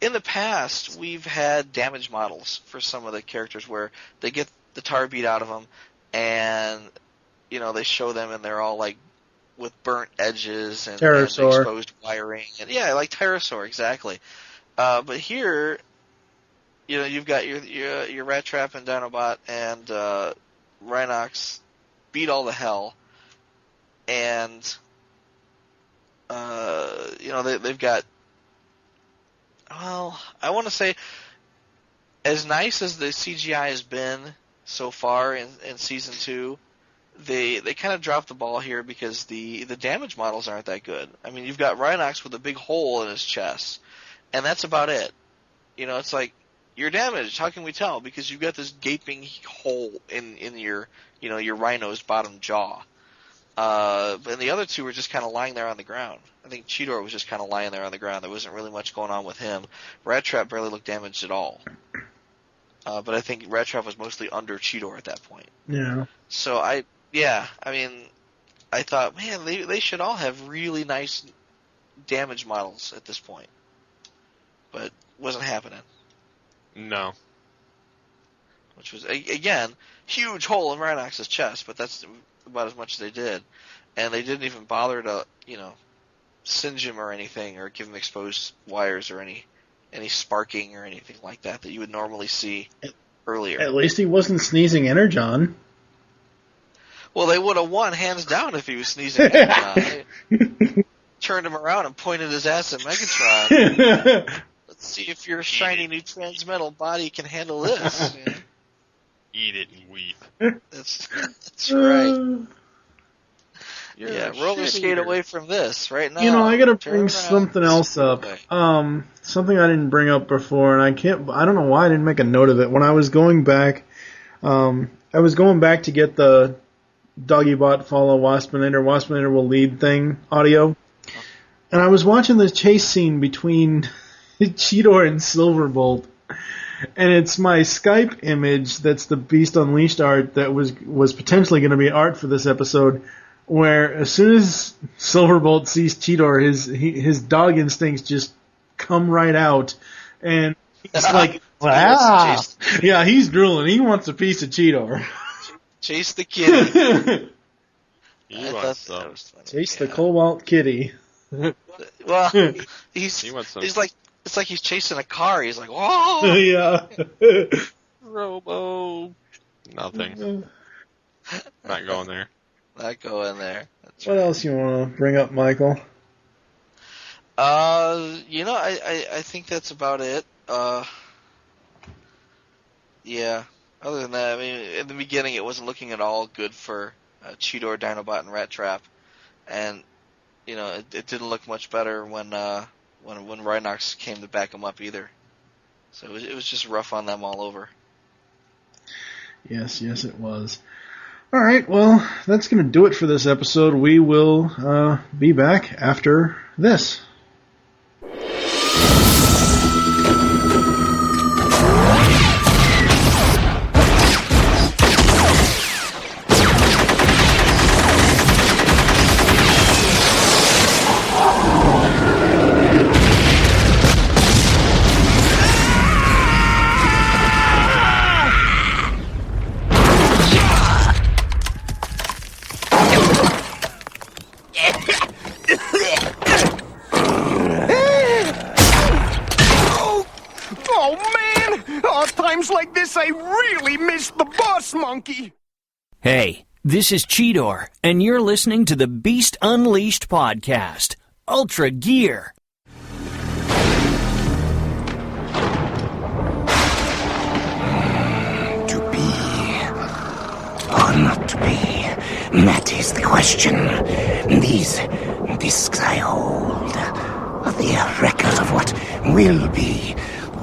in the past, we've had damage models for some of the characters where they get the tar beat out of them, and, they show them and they're all like, with burnt edges and exposed wiring. And, yeah, like Pterosaur, exactly. But here, you've got your Rat Trap and Dinobot and Rhinox beat all the hell, and they've got Well, I want to say, as nice as the CGI has been so far in Season 2, they kind of dropped the ball here because the damage models aren't that good. I mean, you've got Rhinox with a big hole in his chest, and that's about it. You know, it's like, you're damaged. How can we tell? Because you've got this gaping hole in your, you know, your rhino's bottom jaw. And the other two were just kind of lying there on the ground. I think Cheetor was just kind of lying there on the ground. There wasn't really much going on with him. Rat Trap barely looked damaged at all. But I think Rat Trap was mostly under Cheetor at that point. Yeah. So I thought, man, they should all have really nice damage models at this point. But wasn't happening. No. Which was, again, huge hole in Rhinox's chest, but that's about as much as they did. And they didn't even bother to, you know, singe him or anything, or give him exposed wires or any sparking or anything like that you would normally see earlier. At least he wasn't sneezing Energon. Well, they would have won hands down if he was sneezing Energon. They turned him around and pointed his ass at Megatron. Let's see if your shiny new Transmetal body can handle this. You know? Eat it and weep. That's right. You're Yeah, a roller shit skate eater. away from this right now. You know, I gotta Turn bring around. something else up. Okay. Something I didn't bring up before, and I don't know why I didn't make a note of it. When I was going back, to get the Doggybot follow Waspinator will lead thing audio. And I was watching this chase scene between Cheetor and Silverbolt. And it's my Skype image that's the Beast Unleashed art that was potentially going to be art for this episode, where as soon as Silverbolt sees Cheetor, his dog instincts just come right out, and he's like, wow. Yeah, he's drooling. He wants a piece of Cheetor. Chase the kitty. He I wants thought that some. was funny. Chase the Cobalt Kitty. Well, He wants some. he's like, it's like he's chasing a car. He's like, whoa. Yeah. Robo. Nothing. Not going there. Not going there. That's What else you want to bring up, Michael? You know, I think that's about it. Yeah. Other than that, I mean, in the beginning, it wasn't looking at all good for Cheetor, Dinobot, and Rat Trap, and you know, it didn't look much better when Rhinox came to back him up either. So it was just rough on them all over. Yes, it was. All right, well, that's going to do it for this episode. We will be back after this. Like this, I really miss the boss monkey. Hey, this is Cheetor, and you're listening to the Beast Unleashed podcast, Ultra Gear. To be or not to be, that is the question. These discs I hold are the record of what will be,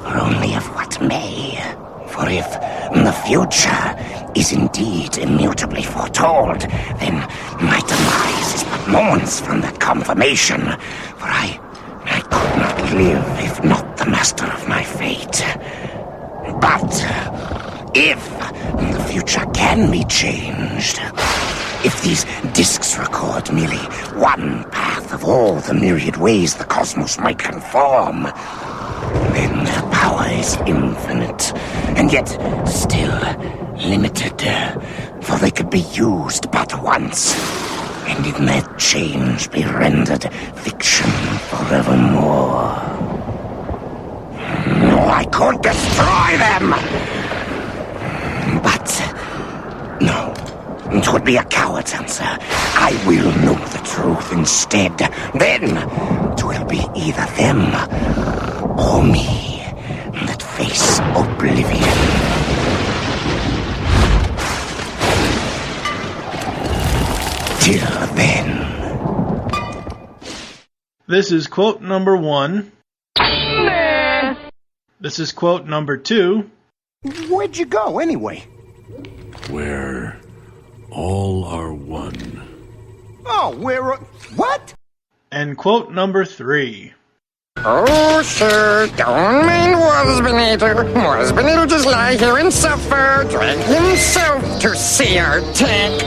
or only of what may. For if the future is indeed immutably foretold, then my demise is but moments from that confirmation. For I could not live if not the master of my fate. But if the future can be changed, if these discs record merely one path of all the myriad ways the cosmos might conform, then their power is infinite, and yet still limited, for they could be used but once, and in that change be rendered fiction forevermore. I could destroy them! But no, it would be a coward's answer. I will know the truth instead. Then it will be either them or me that face oblivion. Till then. This is quote number 1. This is quote number 2. Where'd you go, anyway? Where all are one. Oh, what? And quote number 3. Oh, sir, don't mind Wasbenator just lie here and suffer, drag himself to see our tank.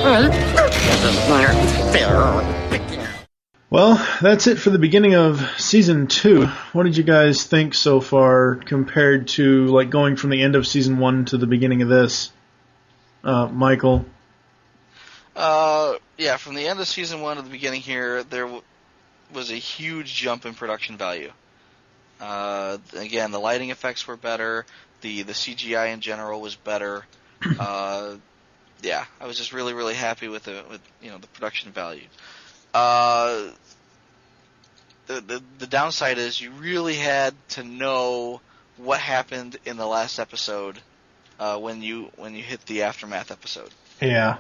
Well, that's it for the beginning of Season 2. What did you guys think so far compared to like going from the end of Season 1 to the beginning of this? Michael? Yeah, from the end of Season 1 to the beginning here, there was a huge jump in production value. Again, the lighting effects were better. The CGI in general was better. Yeah, I was just really, really happy with the production value. The downside is you really had to know what happened in the last episode when you hit the aftermath episode. Yeah.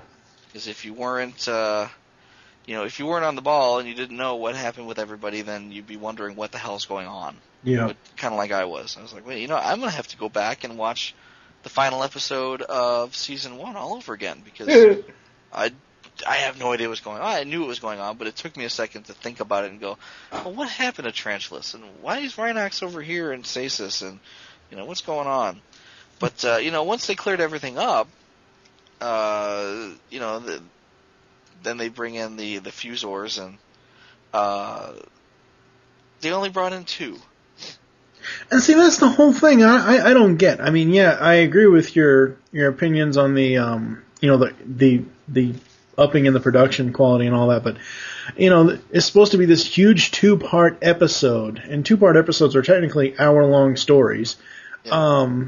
Because if you weren't if you weren't on the ball and you didn't know what happened with everybody, then you'd be wondering what the hell's going on. Yeah. Kind of like I was. I was like, wait, I'm going to have to go back and watch the final episode of Season 1 all over again because I have no idea what's going on. I knew what was going on, but it took me a second to think about it and go, well, what happened to Translus? And why is Rhinox over here in Stasis? And, what's going on? But, once they cleared everything up, then they bring in the Fuzors, and they only brought in 2. And see, that's the whole thing I don't get. I mean, yeah, I agree with your opinions on the the upping in the production quality and all that, but it's supposed to be this huge 2-part episode, and 2-part episodes are technically hour-long stories, combined.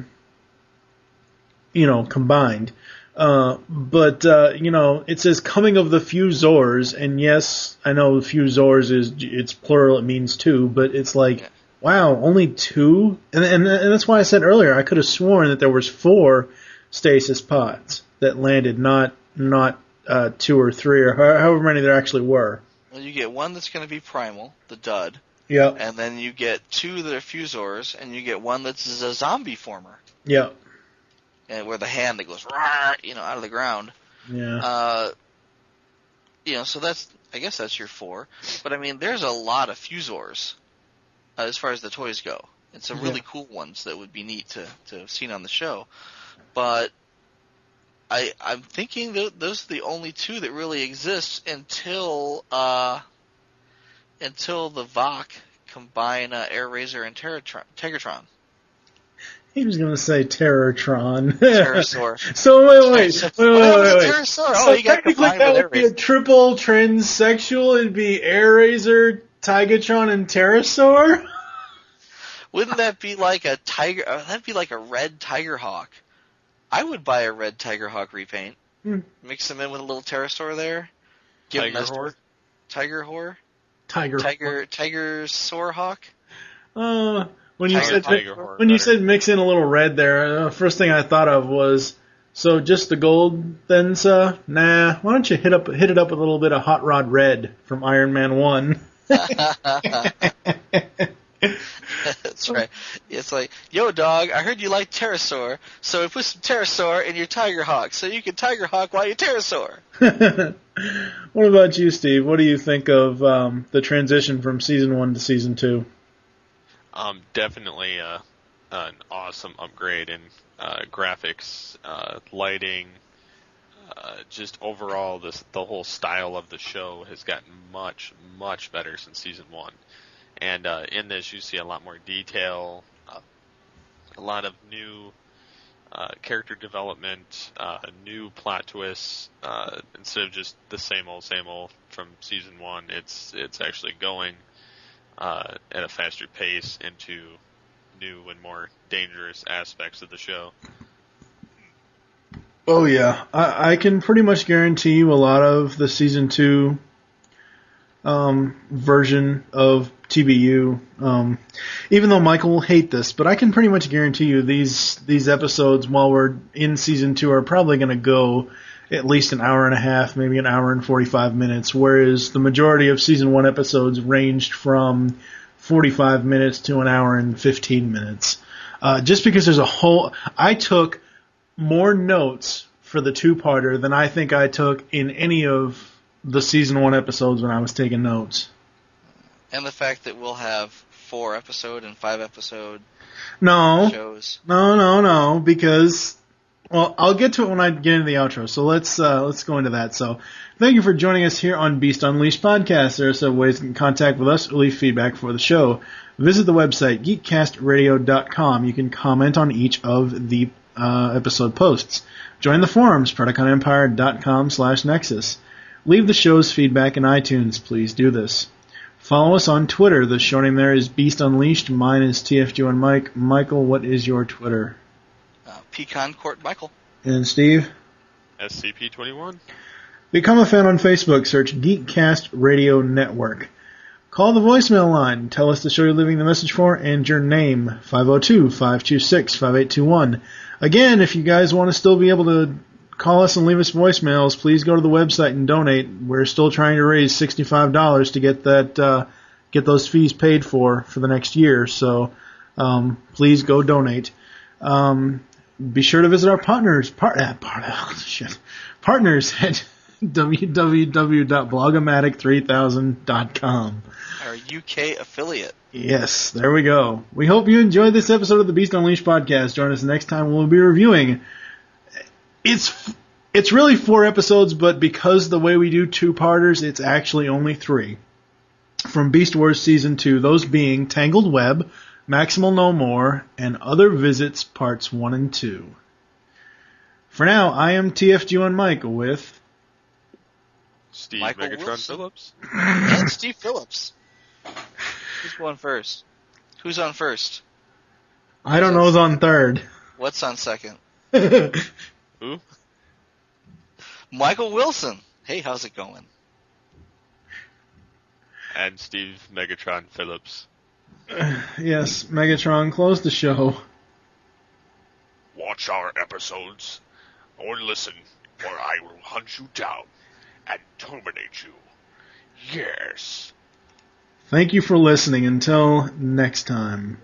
But it says coming of the Fuzors, and yes, I know Fuzors it's plural, it means 2, but it's like, wow, only 2? And that's why I said earlier, I could have sworn that there was 4 stasis pods that landed, not 2 or 3, or however many there actually were. Well, you get one that's going to be primal, the dud. Yep. And then you get 2 that are Fuzors, and you get one that's a zombie former. Yep. And where the hand that goes, out of the ground. Yeah. So I guess that's your 4. But I mean, there's a lot of Fuzors as far as the toys go, and some really cool ones that would be neat to have seen on the show. But I'm thinking those are the only 2 that really exist until the Vok combine Air Razor and Tegatron. He was going to say Terrortron. Pterosaur. So wait. Pterosaur. Oh, So you got technically that would be a triple transsexual. It'd be Air Razor, Tigatron, and Pterosaur. Wouldn't that be like a tiger? That'd be like a red Tigerhawk. I would buy a red Tigerhawk repaint. Mix them in with a little Pterosaur there. Tiger Whore? Tiger Whore? Tiger Saurhawk? When you said mix in a little red there, the first thing I thought of was, so just the gold then, sir? Nah, why don't you hit it up with a little bit of Hot Rod Red from Iron Man 1? That's right. It's like, yo, dog, I heard you like Pterosaur, so we put some Pterosaur in your Tigerhawk, so you can Tigerhawk while you Pterosaur. What about you, Steve? What do you think of the transition from Season 1 to Season 2? Definitely an awesome upgrade in graphics, lighting, just overall the whole style of the show has gotten much, much better since Season 1. And in this you see a lot more detail, a lot of new character development, new plot twists, instead of just the same old from Season 1. It's actually going at a faster pace into new and more dangerous aspects of the show. Oh yeah, I can pretty much guarantee you a lot of the Season 2 version of TBU. Even though Michael will hate this, but I can pretty much guarantee you these episodes, while we're in season 2, are probably going to go at least an hour and a half, maybe an hour and 45 minutes, whereas the majority of season 1 episodes ranged from 45 minutes to an hour and 15 minutes. Just because there's I took more notes for the 2-parter than I think I took in any of the season 1 episodes when I was taking notes. And the fact that we'll have 4-episode and 5-episode shows. No, because, well, I'll get to it when I get into the outro, so let's go into that. So, thank you for joining us here on Beast Unleashed Podcast. There are several ways to get in contact with us or leave feedback for the show. Visit the website, geekcastradio.com. You can comment on each of the episode posts. Join the forums, PredaconEmpire.com/Nexus. Leave the show's feedback in iTunes. Please do this. Follow us on Twitter. The show name there is Beast Unleashed. Mine is TFG and Mike. Michael, what is your Twitter? Pecan Court Michael. And Steve? SCP-21. Become a fan on Facebook. Search Geekcast Radio Network. Call the voicemail line. Tell us the show you're leaving the message for and your name. 502-526-5821. Again, if you guys want to still be able to call us and leave us voicemails, please go to the website and donate. We're still trying to raise $65 to get get those fees paid for the next year. So please go donate. Be sure to visit our partners at www.blogomatic3000.com. Our UK affiliate. Yes, there we go. We hope you enjoyed this episode of the Beast Unleashed podcast. Join us next time when we'll be reviewing. It's really 4 episodes, but because the way we do 2-parters, it's actually only 3. From Beast Wars Season 2, those being Tangled Web, Maximal No More, and Other Visits Parts 1 and 2. For now, I am TFG and Mike with Steve Michael Megatron Wilson. Phillips. And Steve Phillips. Who's going first? Who's on first? I don't know who's on third. What's on second? Who? Michael Wilson. Hey, how's it going? And Steve Megatron Phillips. Yes, Megatron, close the show. Watch our episodes, or listen, or I will hunt you down and terminate you. Yes. Thank you for listening. Until next time.